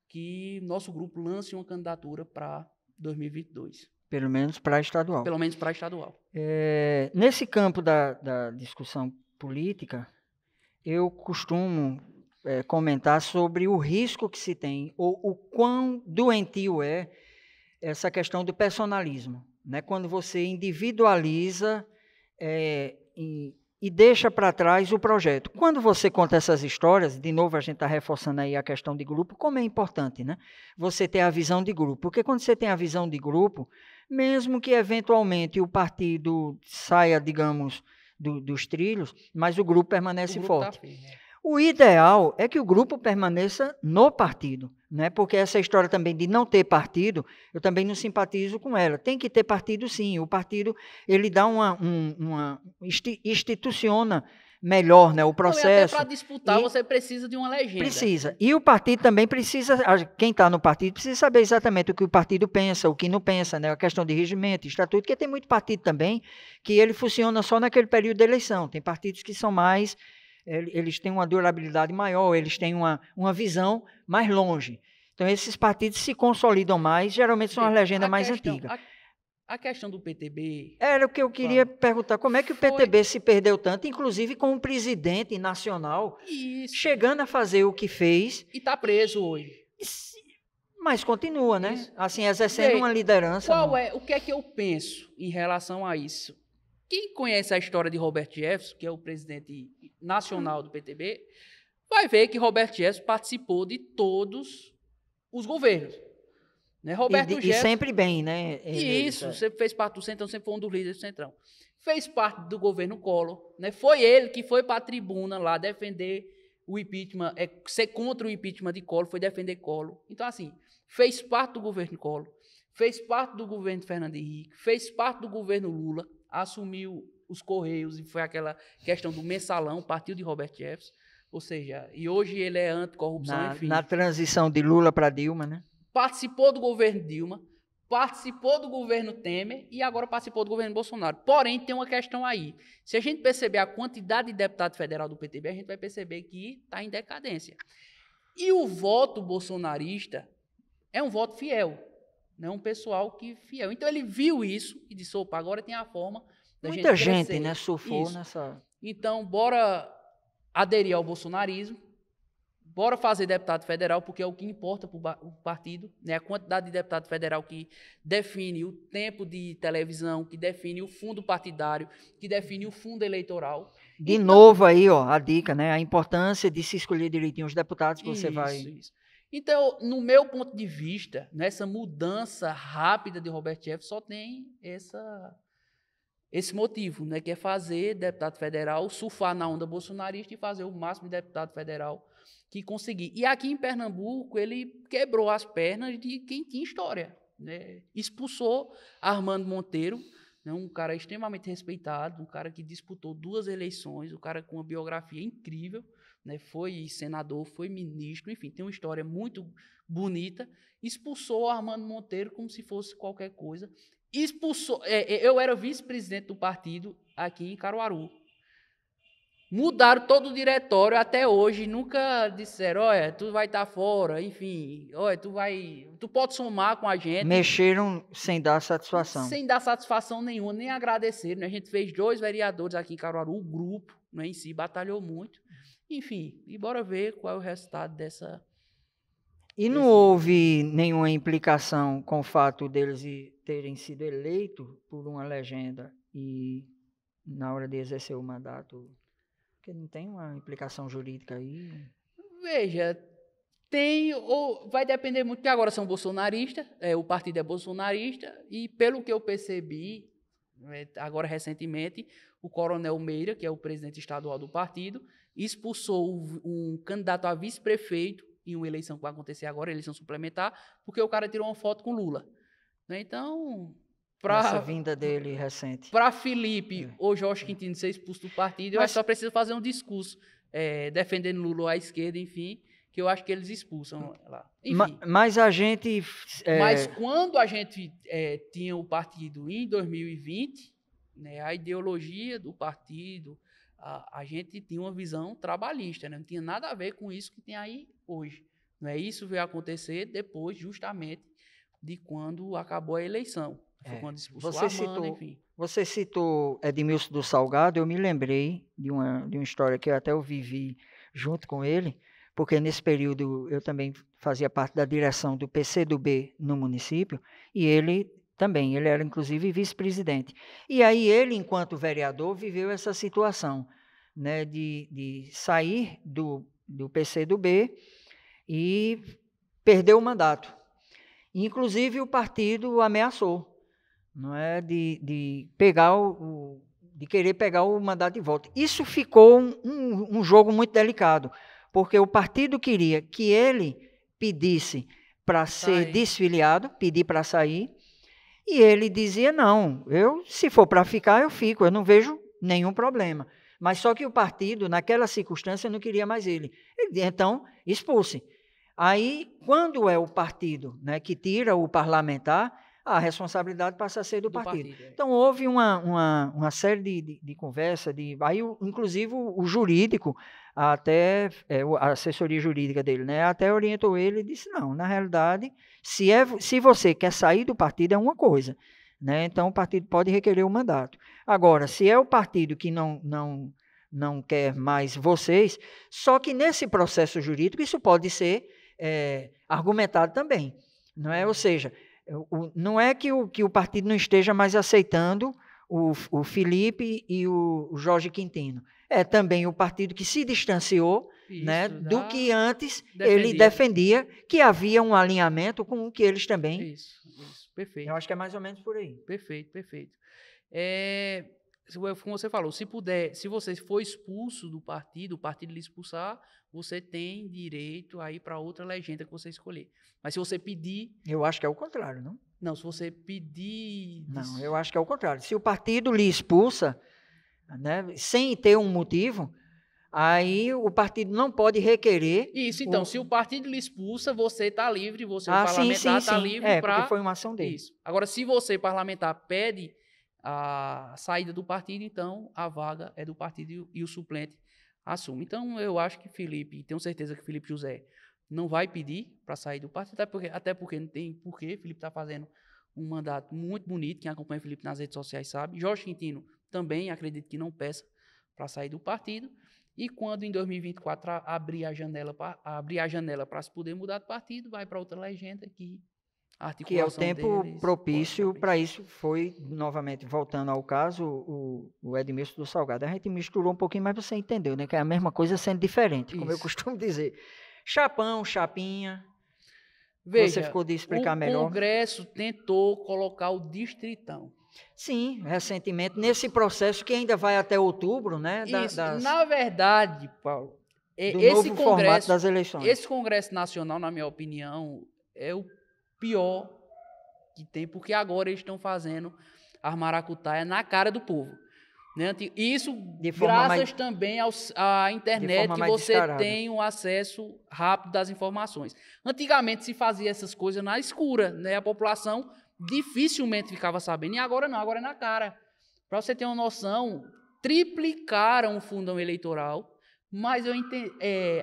que nosso grupo lance uma candidatura para 2022. Pelo menos para estadual. Pelo menos para estadual. Nesse campo da discussão política, eu costumo comentar sobre o risco que se tem, ou o quão doentio é essa questão do personalismo, né? Quando você individualiza e deixa para trás o projeto. Quando você conta essas histórias, de novo a gente está reforçando aí a questão de grupo, como é importante, né? Você ter a visão de grupo, porque quando você tem a visão de grupo, mesmo que eventualmente o partido saia, digamos, dos trilhos, mas o grupo permanece forte. Tá firme. O ideal é que o grupo permaneça no partido, né? Porque essa história também de não ter partido, eu também não simpatizo com ela. Tem que ter partido, sim. O partido, ele dá instituciona melhor, né, o processo. Até para disputar, você precisa de uma legenda. Precisa. E o partido também precisa, quem está no partido precisa saber exatamente o que o partido pensa, o que não pensa, né? A questão de regimento, estatuto, porque tem muito partido também que ele funciona só naquele período de eleição. Tem partidos que são mais... Eles têm uma durabilidade maior, eles têm uma visão mais longe. Então, esses partidos se consolidam mais, geralmente são as legendas mais antigas. A questão do PTB... Era o que eu queria perguntar, como é que o PTB se perdeu tanto, inclusive com um presidente nacional chegando a fazer o que fez... E está preso hoje. Mas continua, né? Isso. Assim, exercendo uma liderança. O que é que eu penso em relação a isso? Quem conhece a história de Roberto Jefferson, que é o presidente nacional do PTB, vai ver que Roberto Jefferson participou de todos os governos. Né? E sempre bem, né? Sempre fez parte do Centrão, sempre foi um dos líderes do Centrão. Fez parte do governo Collor. Né? Foi ele que foi para a tribuna lá defender o impeachment, ser contra o impeachment de Collor, foi defender Collor. Então, assim, fez parte do governo Collor, fez parte do governo Fernando Henrique, fez parte do governo Lula, assumiu os Correios e foi aquela questão do mensalão, partiu de Robert Jefferson, ou seja, e hoje ele é anticorrupção, enfim. Na transição de Lula para Dilma, né? Participou do governo Dilma, participou do governo Temer e agora participou do governo Bolsonaro. Porém, tem uma questão aí. Se a gente perceber a quantidade de deputado federal do PTB, a gente vai perceber que está em decadência. E o voto bolsonarista é um voto fiel, né? Um pessoal que fiel. Então, ele viu isso e disse, opa, agora tem a forma da Muita gente gente, né, surfou isso. nessa... Então, bora aderir ao bolsonarismo, bora fazer deputado federal, porque é o que importa para o partido, né? A quantidade de deputado federal que define o tempo de televisão, que define o fundo partidário, que define o fundo eleitoral. De novo aí, ó, a dica, né? A importância de se escolher direitinho os deputados que você vai... Isso. Então, no meu ponto de vista, nessa mudança rápida de Robert Jefferson, só tem esse motivo, né? Que é fazer deputado federal, surfar na onda bolsonarista e fazer o máximo de deputado federal que conseguir. E aqui em Pernambuco, ele quebrou as pernas de quem tinha história, né? Expulsou Armando Monteiro, né? Um cara extremamente respeitado, um cara que disputou 2 eleições, um cara com uma biografia incrível, né? Foi senador, foi ministro, enfim, tem uma história muito bonita. Expulsou Armando Monteiro como se fosse qualquer coisa. Expulsou. Eu era vice-presidente do partido aqui em Caruaru. Mudaram todo o diretório até hoje, nunca disseram, olha, tu vai estar fora, enfim, olha, tu pode somar com a gente. Mexeram sem dar satisfação. Sem dar satisfação nenhuma, nem agradeceram, né? A gente fez 2 vereadores aqui em Caruaru, o grupo, né, em si, batalhou muito. Enfim, e bora ver qual é o resultado dessa... E não houve nenhuma implicação com o fato deles terem sido eleitos por uma legenda e, na hora de exercer o mandato, porque não tem uma implicação jurídica aí? Veja, tem, ou vai depender muito, porque agora são bolsonaristas, o partido é bolsonarista, e pelo que eu percebi, agora recentemente, o Coronel Meira, que é o presidente estadual do partido, expulsou um candidato a vice-prefeito em uma eleição que vai acontecer agora, eleição suplementar, porque o cara tirou uma foto com Lula. Então, essa vinda dele recente. Para Felipe ou Jorge Quintino ser expulso do partido, eu acho que só precisa fazer um discurso defendendo Lula à esquerda, enfim, que eu acho que eles expulsam lá. Enfim, mas a gente... Mas quando a gente tinha o partido em 2020, né, a ideologia do partido, a gente tinha uma visão trabalhista, né? Não tinha nada a ver com isso que tem aí hoje. Não é? Isso veio acontecer depois, justamente, de quando acabou a eleição. Foi quando expulsou Armando, enfim. Você citou Edmilson do Salgado, eu me lembrei de uma história que eu vivi junto com ele, porque nesse período eu também fazia parte da direção do PCdoB no município, e ele era inclusive vice-presidente. E aí ele, enquanto vereador, viveu essa situação, né, de sair do PCdoB e perder o mandato. Inclusive o partido ameaçou, não é, de querer pegar o mandato de volta. Isso ficou um jogo muito delicado, porque o partido queria que ele pedisse para ser desfiliado, pedir para sair, e ele dizia, não, se for para ficar, eu fico, eu não vejo nenhum problema. Mas só que o partido, naquela circunstância, não queria mais ele. Então, expulse. Aí, quando é o partido, né, que tira o parlamentar, a responsabilidade passa a ser do partido. Então, houve uma série de conversa, aí, inclusive, o jurídico, até a assessoria jurídica dele, né, até orientou ele e disse, não, na realidade, se você quer sair do partido, é uma coisa, né, então o partido pode requerer o mandato. Agora, se é o partido que não quer mais vocês, só que nesse processo jurídico isso pode ser argumentado também, não é? Ou seja, não é que o partido não esteja mais aceitando o Felipe e o Jorge Quintino. É também o partido que se distanciou, né, do que antes ele defendia, que havia um alinhamento com o que eles também... Isso, perfeito. Eu acho que é mais ou menos por aí. Perfeito. como você falou, se puder, se você for expulso do partido, o partido lhe expulsar, você tem direito a ir para outra legenda que você escolher. Mas se você pedir... Eu acho que é o contrário, não? Não, se você pedir... Não, eu acho que é o contrário. Se o partido lhe expulsa, né, sem ter um motivo, aí o partido não pode requerer... Isso, então, se o partido lhe expulsa, você está livre, você, o sim, parlamentar, está livre para... porque foi uma ação dele. Isso. Agora, se você, parlamentar, pede a saída do partido, então a vaga é do partido e o suplente assume. Então, eu acho que Felipe, tenho certeza que Felipe José não vai pedir para sair do partido, até porque não tem porquê. Felipe está fazendo um mandato muito bonito, quem acompanha Felipe nas redes sociais sabe. Jorge Quintino também, acredito que não peça para sair do partido. E quando em 2024 abrir a janela para se poder mudar de partido, vai para outra legenda que é o tempo propício para isso. Foi, novamente, voltando ao caso, o Edmilson do Salgado. A gente misturou um pouquinho, mas você entendeu, né? Que é a mesma coisa sendo diferente, como eu costumo dizer. Chapão, chapinha. Veja, você ficou de explicar melhor. O Congresso tentou colocar o distritão. Sim, recentemente, nesse processo que ainda vai até outubro, né? Na verdade, Paulo, esse novo formato das eleições. Esse Congresso Nacional, na minha opinião, é o pior que tem, porque agora eles estão fazendo a maracutaia na cara do povo. Né? Isso graças também à internet, que você tem um acesso rápido das informações. Antigamente se fazia essas coisas na escura, né? A população dificilmente ficava sabendo, e agora não, agora é na cara. Para você ter uma noção, triplicaram o fundão eleitoral, mas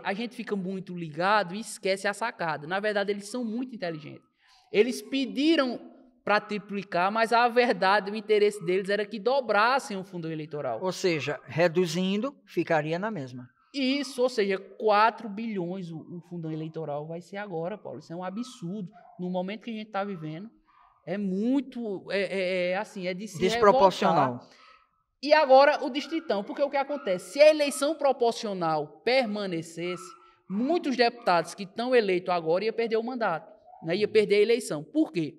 a gente fica muito ligado e esquece a sacada. Na verdade, eles são muito inteligentes. Eles pediram para triplicar, mas a verdade, o interesse deles era que dobrassem o fundo eleitoral. Ou seja, reduzindo, ficaria na mesma. Isso, ou seja, 4 bilhões o fundo eleitoral vai ser agora, Paulo. Isso é um absurdo. No momento que a gente está vivendo, é muito, assim, é de se desproporcional. Revoltar. E agora o distritão, porque o que acontece? Se a eleição proporcional permanecesse, muitos deputados que estão eleitos agora iam perder o mandato, né? Ia perder a eleição. Por quê?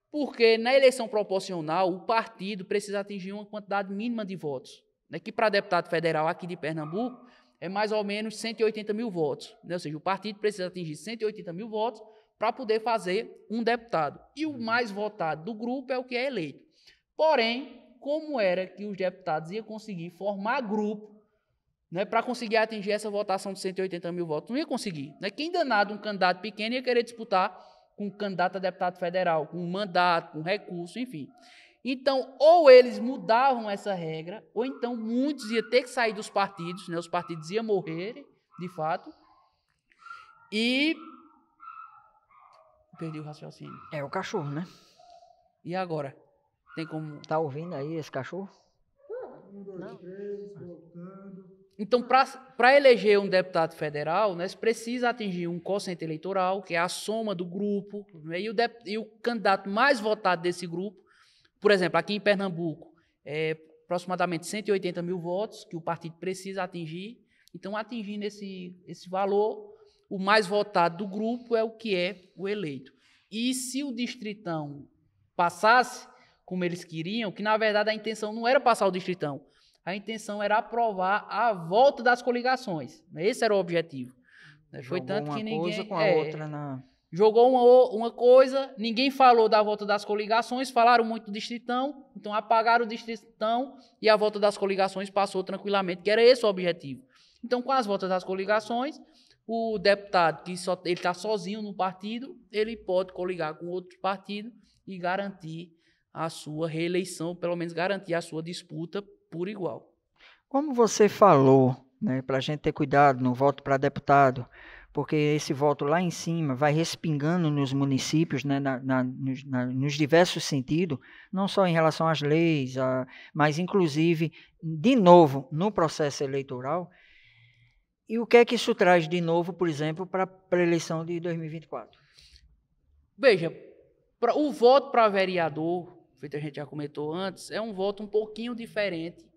Porque na eleição proporcional, o partido precisa atingir uma quantidade mínima de votos, né? Que para deputado federal aqui de Pernambuco é mais ou menos 180 mil votos, né? Ou seja, o partido precisa atingir 180 mil votos para poder fazer um deputado. E o mais votado do grupo é o que é eleito. Porém, como era que os deputados iam conseguir formar grupo, né, para conseguir atingir essa votação de 180 mil votos? Não ia conseguir. Né? Quem danado um candidato pequeno ia querer disputar com um candidato a deputado federal, com um mandato, com recurso, enfim. Então, ou eles mudavam essa regra, ou então muitos iam ter que sair dos partidos, né? Os partidos iam morrer, de fato, e... Perdi o raciocínio. É o cachorro, né? E agora? Tem como... Tá ouvindo aí esse cachorro? Não. Então, para eleger um deputado federal, né, você precisa atingir um quociente eleitoral, que é a soma do grupo, né, e o candidato mais votado desse grupo, por exemplo, aqui em Pernambuco, é aproximadamente 180 mil votos que o partido precisa atingir. Então, atingindo esse valor, o mais votado do grupo é o que é o eleito. E se o distritão passasse como eles queriam, que na verdade a intenção não era passar o distritão, a intenção era aprovar a volta das coligações. Esse era o objetivo. Foi tanto que ninguém... Coisa com a outra Jogou uma coisa, ninguém falou da volta das coligações, falaram muito do distritão, então apagaram o distritão e a volta das coligações passou tranquilamente, que era esse o objetivo. Então, com as voltas das coligações, o deputado que ele está sozinho no partido, ele pode coligar com outro partido e garantir a sua reeleição, pelo menos garantir a sua disputa por igual. Como você falou, né, para a gente ter cuidado no voto para deputado, porque esse voto lá em cima vai respingando nos municípios, né, nos diversos sentidos, não só em relação às leis, mas inclusive, de novo, no processo eleitoral. E o que é que isso traz de novo, por exemplo, para a eleição de 2024? Veja, o voto para vereador, feito a gente já comentou antes, é um voto um pouquinho diferente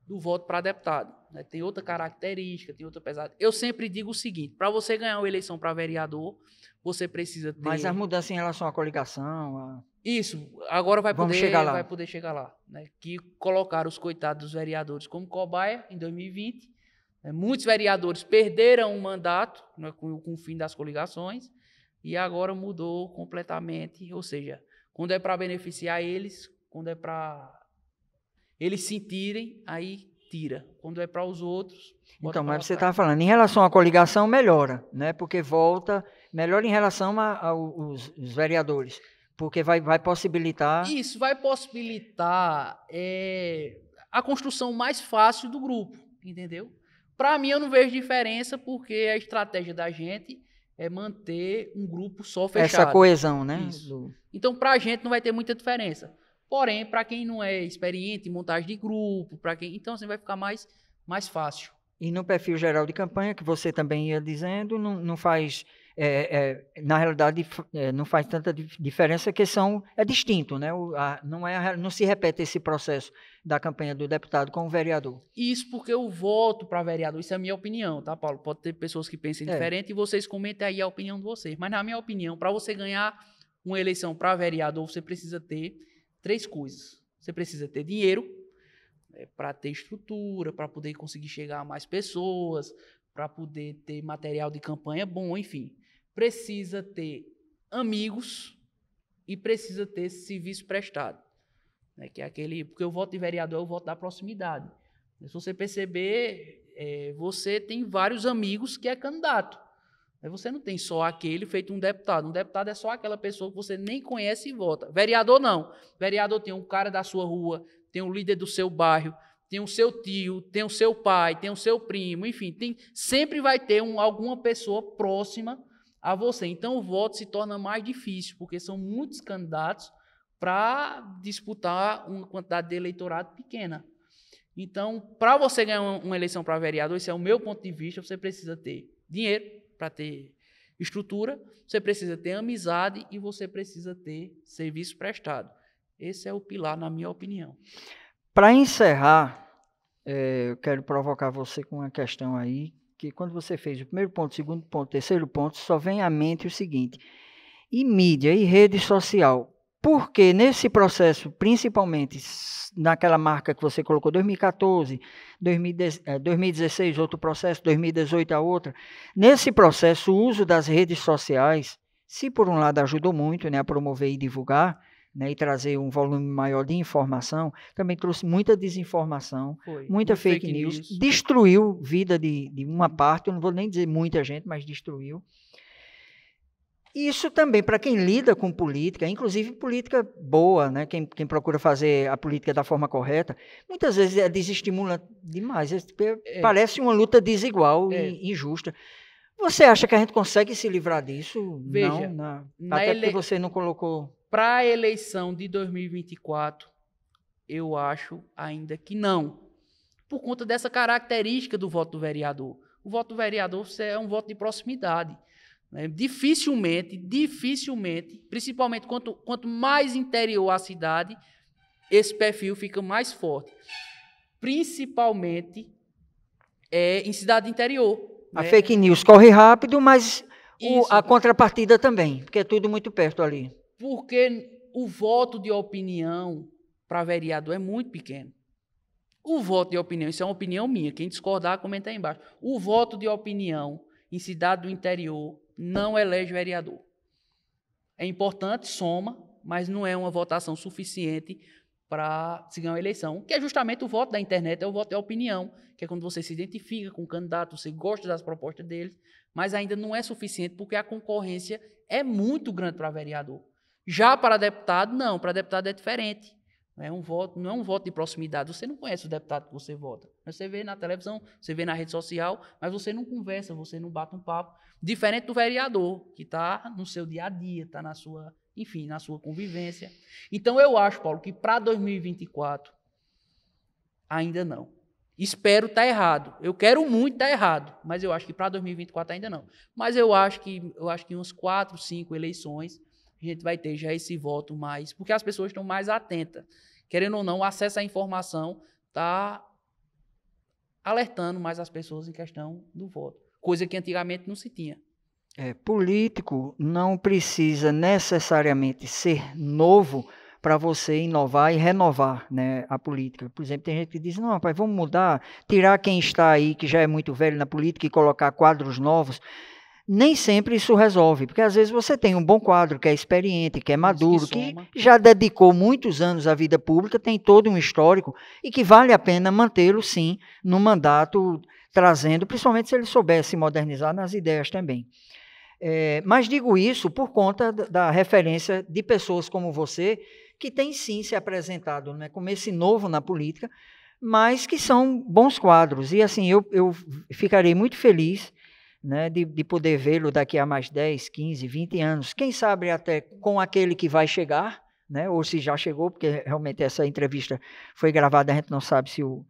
do voto para deputado. Né? Tem outra característica, tem outra pesada. Eu sempre digo o seguinte, para você ganhar uma eleição para vereador, você precisa ter... Mas as mudanças em relação à coligação... Isso, agora vai Vamos poder chegar lá. Né? Que colocaram os coitados dos vereadores como cobaia em 2020. Né? Muitos vereadores perderam o mandato, né, com o fim das coligações, e agora mudou completamente. Ou seja, quando é para beneficiar eles, quando é para eles sentirem, aí tira. Quando é para os outros... Então, mas você estava falando, em relação à coligação, melhora, né? Porque melhora em relação aos vereadores. Porque vai possibilitar... Isso, vai possibilitar a construção mais fácil do grupo, entendeu? Para mim, eu não vejo diferença, porque a estratégia da gente é manter um grupo só fechado. Essa coesão, né? Isso. Então, para a gente não vai ter muita diferença. Porém, para quem não é experiente em montagem de grupo, então assim vai ficar mais fácil. E no perfil geral de campanha, que você também ia dizendo, não faz... na realidade, não faz tanta diferença, que é distinto, né? Não se repete esse processo da campanha do deputado com o vereador. Isso porque o voto para vereador, isso é a minha opinião, tá, Paulo? Pode ter pessoas que pensem diferente e vocês comentem aí a opinião de vocês. Mas na minha opinião, para você ganhar uma eleição para vereador, você precisa ter 3 coisas. Você precisa ter dinheiro, para ter estrutura, para poder conseguir chegar a mais pessoas, para poder ter material de campanha bom, enfim. Precisa ter amigos e precisa ter serviço prestado. Né, que é porque o voto de vereador é o voto da proximidade. Se você perceber, você tem vários amigos que é candidato. Você não tem só aquele feito um deputado. Um deputado é só aquela pessoa que você nem conhece e vota. Vereador não. Vereador tem um cara da sua rua, tem um líder do seu bairro, tem o seu tio, tem o seu pai, tem o seu primo, enfim, sempre vai ter alguma pessoa próxima a você. Então o voto se torna mais difícil, porque são muitos candidatos para disputar uma quantidade de eleitorado pequena. Então, para você ganhar uma eleição para vereador, esse é o meu ponto de vista, você precisa ter dinheiro para ter estrutura, você precisa ter amizade e você precisa ter serviço prestado. Esse é o pilar, na minha opinião. Para encerrar, eu quero provocar você com uma questão aí, que quando você fez o primeiro ponto, o segundo ponto, o terceiro ponto, só vem à mente o seguinte: e mídia e rede social? Porque nesse processo, principalmente naquela marca que você colocou, 2014, 2016, outro processo, 2018 a outra, nesse processo, o uso das redes sociais, se por um lado ajudou muito, né, a promover e divulgar, né, e trazer um volume maior de informação, também trouxe muita desinformação, muita fake news, destruiu vida de uma parte, eu não vou nem dizer muita gente, mas destruiu. Isso também, para quem lida com política, inclusive política boa, né? Quem procura fazer a política da forma correta, muitas vezes desestimula demais. Parece uma luta desigual e injusta. Você acha que a gente consegue se livrar disso? Veja, não, até porque você não colocou... Para a eleição de 2024, eu acho ainda que não. Por conta dessa característica do voto do vereador. O voto do vereador é um voto de proximidade. Dificilmente, principalmente quanto mais interior a cidade, esse perfil fica mais forte. Principalmente em cidade interior. A fake news corre rápido, mas a contrapartida também, porque é tudo muito perto ali. Porque o voto de opinião para vereador é muito pequeno. O voto de opinião, isso é uma opinião minha, quem discordar, comenta aí embaixo. O voto de opinião em cidade do interior não elege vereador. É importante, soma, mas não é uma votação suficiente para se ganhar uma eleição, que é justamente o voto da internet, é o voto da opinião, que é quando você se identifica com o candidato, você gosta das propostas dele, mas ainda não é suficiente porque a concorrência é muito grande para vereador. Já para deputado, não, para deputado é diferente. Não é um voto de proximidade. Você não conhece o deputado que você vota. Você vê na televisão, você vê na rede social, mas você não conversa, você não bate um papo. Diferente do vereador, que está no seu dia a dia, está na sua convivência. Então, eu acho, Paulo, que para 2024, ainda não. Espero estar errado. Eu quero muito estar errado, mas eu acho que para 2024 ainda não. Mas eu acho que em umas 4, 5 eleições, a gente vai ter já esse voto mais, porque as pessoas estão mais atentas. Querendo ou não, o acesso à informação está alertando mais as pessoas em questão do voto, coisa que antigamente não se tinha. Político não precisa necessariamente ser novo para você inovar e renovar, né, a política. Por exemplo, tem gente que diz, não, rapaz, vamos mudar, tirar quem está aí, que já é muito velho na política, e colocar quadros novos. Nem sempre isso resolve, porque às vezes você tem um bom quadro, que é experiente, que é maduro, que já dedicou muitos anos à vida pública, tem todo um histórico, e que vale a pena mantê-lo, sim, no mandato, trazendo, principalmente se ele souber se modernizar nas ideias também. Mas digo isso por conta da referência de pessoas como você, que tem sim se apresentado, né, como esse novo na política, mas que são bons quadros. E assim, eu ficarei muito feliz, né, de poder vê-lo daqui a mais 10, 15, 20 anos. Quem sabe até com aquele que vai chegar, né, ou se já chegou, porque realmente essa entrevista foi gravada, a gente não sabe se o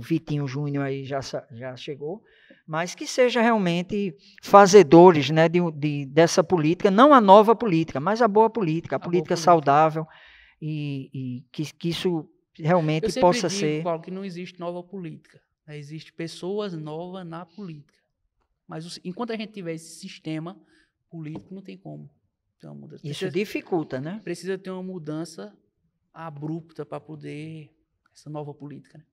Vitinho Júnior aí já chegou, mas que seja realmente fazedores, né, dessa política, não a nova política, mas a boa política, a política saudável, e que isso realmente possa ser... Eu sempre digo, Paulo, que não existe nova política, né? Existe pessoas novas na política, mas enquanto a gente tiver esse sistema político, não tem como ter uma mudança. Isso dificulta, né? Precisa ter uma mudança abrupta para poder essa nova política, né?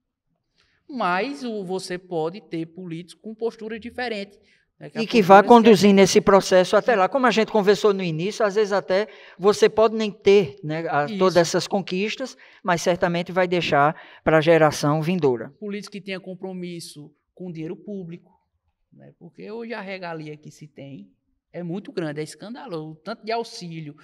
Mas você pode ter políticos com postura diferente. Né, e que vá conduzindo esse processo até lá. Como a gente conversou no início, às vezes até você pode nem ter, né, todas essas conquistas, mas certamente vai deixar para a geração vindoura. Político que tenha compromisso com o dinheiro público, né, porque hoje a regalia que se tem é muito grande, é escandaloso. Tanto de auxílio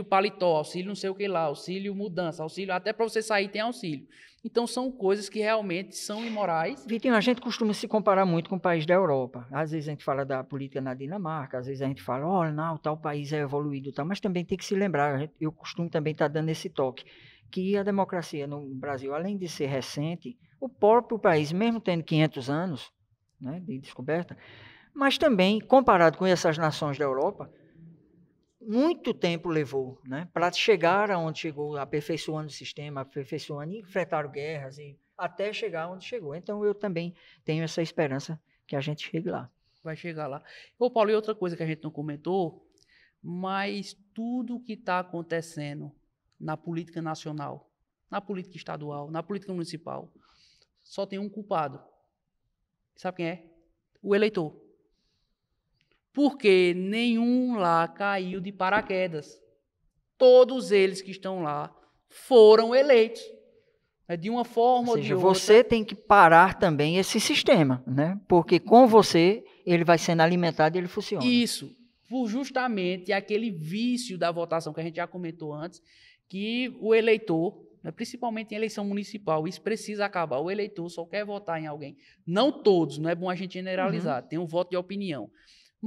paletó, auxílio não sei o que lá, auxílio mudança, auxílio até para você sair tem auxílio. Então são coisas que realmente são imorais. Vitinho, a gente costuma se comparar muito com o país da Europa. Às vezes a gente fala da política na Dinamarca, às vezes a gente fala, olha, não, tal país é evoluído, tal, mas também tem que se lembrar, eu costumo também estar dando esse toque, que a democracia no Brasil, além de ser recente, o próprio país, mesmo tendo 500 anos, né, de descoberta, mas também, comparado com essas nações da Europa, muito tempo levou, né, para chegar aonde chegou, aperfeiçoando o sistema, aperfeiçoando, e enfrentaram guerras, e até chegar onde chegou. Então, eu também tenho essa esperança que a gente chegue lá. Vai chegar lá. Ô, Paulo, e outra coisa que a gente não comentou, mas tudo que está acontecendo na política nacional, na política estadual, na política municipal, só tem um culpado. Sabe quem é? O eleitor. Porque nenhum lá caiu de paraquedas. Todos eles que estão lá foram eleitos. De uma forma ou de outra. Você tem que parar também esse sistema, né? Porque com você ele vai sendo alimentado e ele funciona. Isso, por justamente aquele vício da votação que a gente já comentou antes, que o eleitor, principalmente em eleição municipal, isso precisa acabar. O eleitor só quer votar em alguém. Não todos, não é bom a gente generalizar, tem um voto de opinião.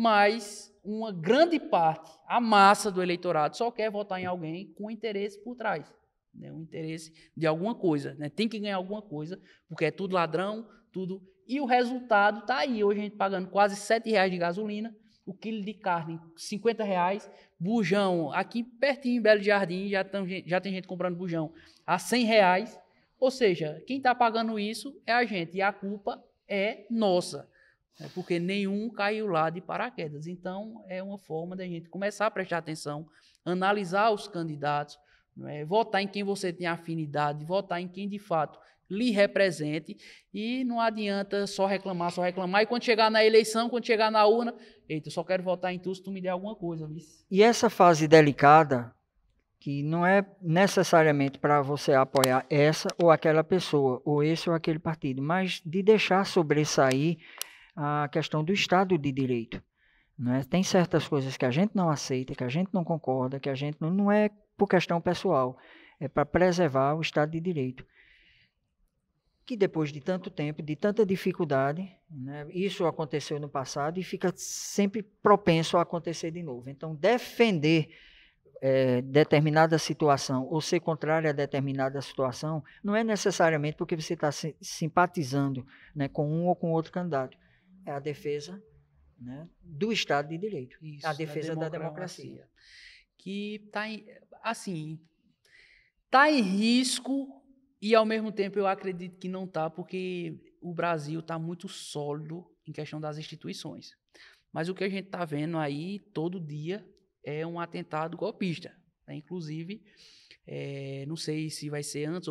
Mas uma grande parte, a massa do eleitorado, só quer votar em alguém com interesse por trás. Né? Um interesse de alguma coisa. Né? Tem que ganhar alguma coisa, porque é tudo ladrão, tudo... E o resultado está aí. Hoje a gente pagando quase R$7 de gasolina, o quilo de carne R$50, bujão, aqui pertinho em Belo Jardim, já tem gente comprando bujão a R$100. Ou seja, quem está pagando isso é a gente, e a culpa é nossa. Porque nenhum caiu lá de paraquedas. Então, é uma forma da gente começar a prestar atenção, analisar os candidatos, votar em quem você tem afinidade, votar em quem, de fato, lhe represente, e não adianta só reclamar, e quando chegar na eleição, quando chegar na urna, eita, eu só quero votar em tu se tu me der alguma coisa. Viu? E essa fase delicada, que não é necessariamente para você apoiar essa ou aquela pessoa, ou esse ou aquele partido, mas de deixar sobressair a questão do Estado de Direito. Né? Tem certas coisas que a gente não aceita, que a gente não concorda, que a gente não é por questão pessoal, é para preservar o Estado de Direito. Que depois de tanto tempo, de tanta dificuldade, né, isso aconteceu no passado e fica sempre propenso a acontecer de novo. Então, defender determinada situação ou ser contrário a determinada situação não é necessariamente porque você está simpatizando, né, com um ou com outro candidato. É a defesa, né, do Estado de Direito, isso, a defesa da democracia. Que está em risco, e ao mesmo tempo eu acredito que não está, porque o Brasil está muito sólido em questão das instituições. Mas o que a gente está vendo aí todo dia é um atentado golpista, né? Inclusive, não sei se vai ser antes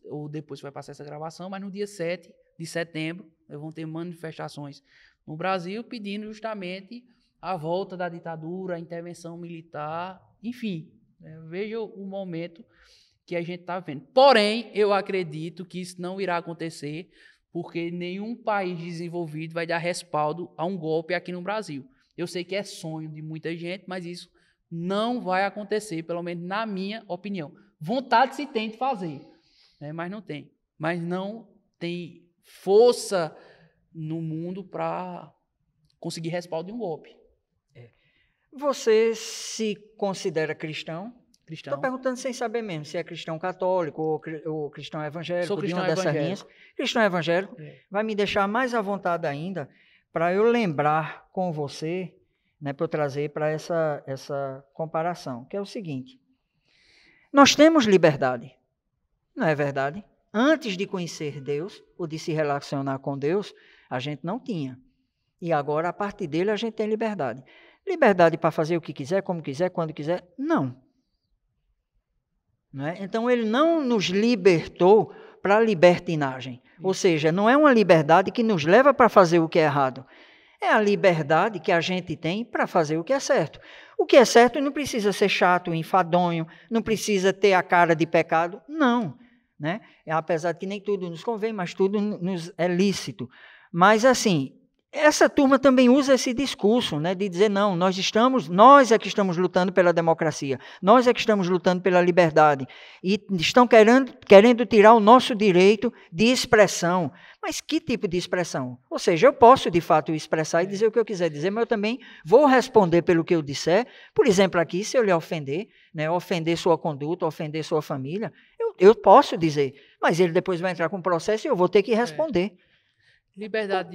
ou depois que vai passar essa gravação, mas no dia 7 de setembro vão ter manifestações no Brasil pedindo justamente a volta da ditadura, a intervenção militar, enfim, veja o momento que a gente está vendo. Porém, eu acredito que isso não irá acontecer, porque nenhum país desenvolvido vai dar respaldo a um golpe aqui no Brasil. Eu sei que é sonho de muita gente, mas isso não vai acontecer, pelo menos na minha opinião. Vontade se tem de fazer, né? Mas não tem. Mas não tem força no mundo para conseguir respaldo de um golpe. Você se considera cristão? Cristão. Estou perguntando sem saber mesmo se é cristão católico ou cristão evangélico. Sou cristão de uma dessas linhas. Cristão evangélico. Vai me deixar mais à vontade ainda para eu lembrar com você, né, para eu trazer para essa comparação, que é o seguinte. Nós temos liberdade, não é verdade? Antes de conhecer Deus, ou de se relacionar com Deus, a gente não tinha. E agora, a partir dele, a gente tem liberdade. Liberdade para fazer o que quiser, como quiser, quando quiser? Não. Não é? Então, ele não nos libertou para a libertinagem. Ou seja, não é uma liberdade que nos leva para fazer o que é errado. É a liberdade que a gente tem para fazer o que é certo. O que é certo não precisa ser chato, enfadonho, não precisa ter a cara de pecado. Não. Né? Apesar de que nem tudo nos convém, mas tudo nos é lícito. Mas, assim, essa turma também usa esse discurso, né, de dizer, não, nós é que estamos lutando pela democracia, nós é que estamos lutando pela liberdade, e estão querendo tirar o nosso direito de expressão. Mas que tipo de expressão? Ou seja, eu posso, de fato, expressar e dizer o que eu quiser dizer, mas eu também vou responder pelo que eu disser. Por exemplo, aqui, se eu lhe ofender, né, ofender sua conduta, ofender sua família, eu posso dizer, mas ele depois vai entrar com processo e eu vou ter que responder. Liberdade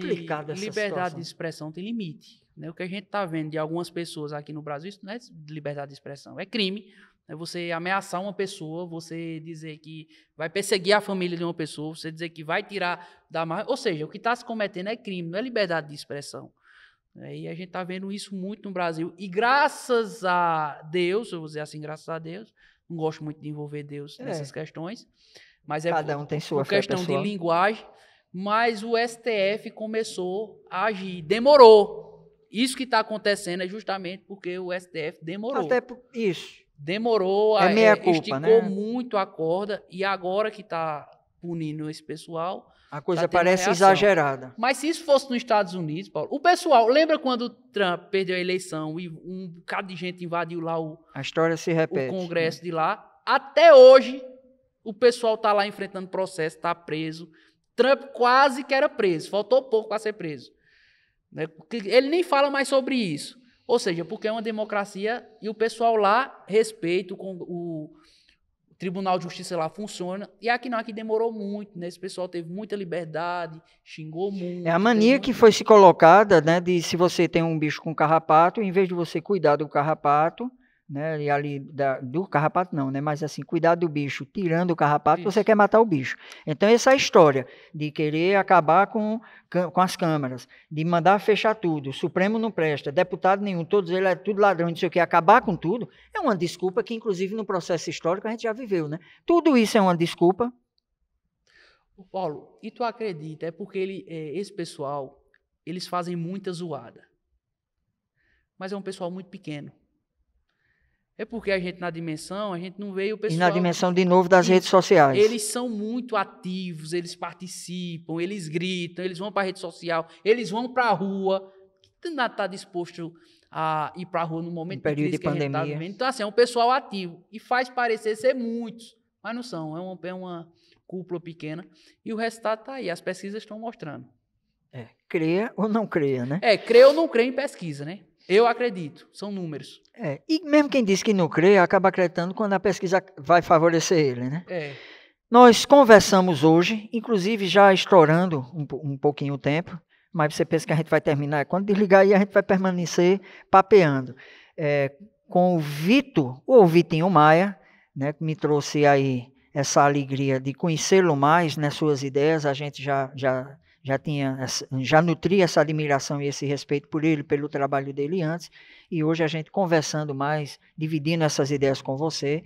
de expressão tem limite. Né? O que a gente está vendo de algumas pessoas aqui no Brasil, isso não é liberdade de expressão, é crime. É você ameaçar uma pessoa, você dizer que vai perseguir a família de uma pessoa, você dizer que vai tirar da margem. Ou seja, o que está se cometendo é crime, não é liberdade de expressão. E a gente está vendo isso muito no Brasil. E graças a Deus, eu vou dizer assim, graças a Deus, não gosto muito de envolver Deus nessas questões, mas cada um tem sua fé questão pessoal. De linguagem. Mas o STF começou a agir. Demorou. Isso que está acontecendo é justamente porque o STF demorou. Até por isso. Demorou, esticou muito a corda, e agora que está punindo esse pessoal... A coisa parece exagerada. Mas se isso fosse nos Estados Unidos, Paulo, o pessoal, lembra quando o Trump perdeu a eleição e um bocado de gente invadiu lá a história se repete, o Congresso de lá? Até hoje, o pessoal está lá enfrentando processo, está preso. Trump quase que era preso, faltou pouco para ser preso. Ele nem fala mais sobre isso. Ou seja, porque é uma democracia e o pessoal lá respeita, o Tribunal de Justiça lá funciona. E aqui não, aqui demorou muito, né? Esse pessoal teve muita liberdade, xingou muito. É a mania que foi se colocada, né, de se você tem um bicho com carrapato, em vez de você cuidar do carrapato, né, e ali do carrapato não, né, mas assim, cuidar do bicho, tirando o carrapato, você quer matar o bicho. Então essa história de querer acabar com as câmaras, de mandar fechar tudo, o Supremo não presta, deputado nenhum, todos eles é tudo ladrão, não sei o que, acabar com tudo, é uma desculpa que inclusive no processo histórico a gente já viveu, né? Tudo isso é uma desculpa. Paulo, e tu acredita, é porque esse pessoal, eles fazem muita zoada, mas é um pessoal muito pequeno. É porque a gente não vê o pessoal... E na dimensão, de novo, das redes sociais. Eles são muito ativos, eles participam, eles gritam, eles vão para a rede social, eles vão para a rua. Quem não está disposto a ir para a rua no momento de crise de pandemia. Que a gente está vivendo? Então, assim, é um pessoal ativo. E faz parecer ser muitos, mas não são. É uma cúpula pequena. E o resultado está aí, as pesquisas estão mostrando. Creia ou não creia, né? Creia ou não creia em pesquisa, né? Eu acredito, são números. E mesmo quem diz que não crê, acaba acreditando quando a pesquisa vai favorecer ele, né? Nós conversamos hoje, inclusive já estourando um pouquinho o tempo, mas você pensa que a gente vai terminar, quando desligar aí a gente vai permanecer papeando. Com o Vitor, ou o Vitinho Maia, né, que me trouxe aí essa alegria de conhecê-lo mais nas suas ideias, a gente já já nutria essa admiração e esse respeito por ele, pelo trabalho dele antes, e hoje a gente conversando mais, dividindo essas ideias com você,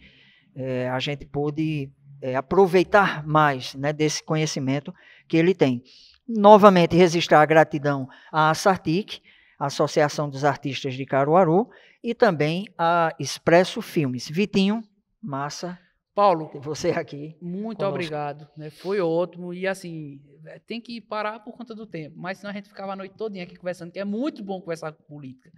a gente pôde aproveitar mais, né, desse conhecimento que ele tem. Novamente, registrar a gratidão à Sartic, Associação dos Artistas de Caruaru, e também a Expresso Filmes. Vitinho, massa. Paulo, Você aqui. Muito conosco. obrigado, né? Foi ótimo e assim, tem que parar por conta do tempo, mas senão a gente ficava a noite todinha aqui conversando, que é muito bom conversar com política.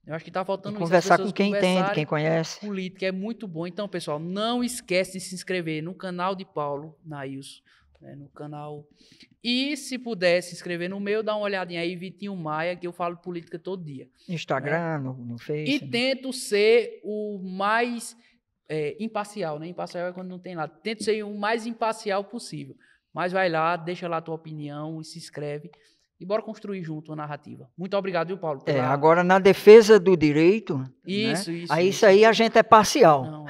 Eu acho que está faltando isso. Conversar com quem entende, quem conhece. Política é muito bom. Então, pessoal, não esquece de se inscrever no canal de Paulo Nailson, né, no canal. E se puder se inscrever no meu, dá uma olhadinha aí, Vitinho Maia, que eu falo política todo dia. Instagram, no Face. E tento ser o mais imparcial, né? Imparcial é quando não tem nada. Tento ser o mais imparcial possível. Mas vai lá, deixa lá a tua opinião e se inscreve. E bora construir junto uma narrativa. Muito obrigado, viu, Paulo? Agora, na defesa do direito, Isso, né? isso. Aí isso aí a gente é parcial. Não,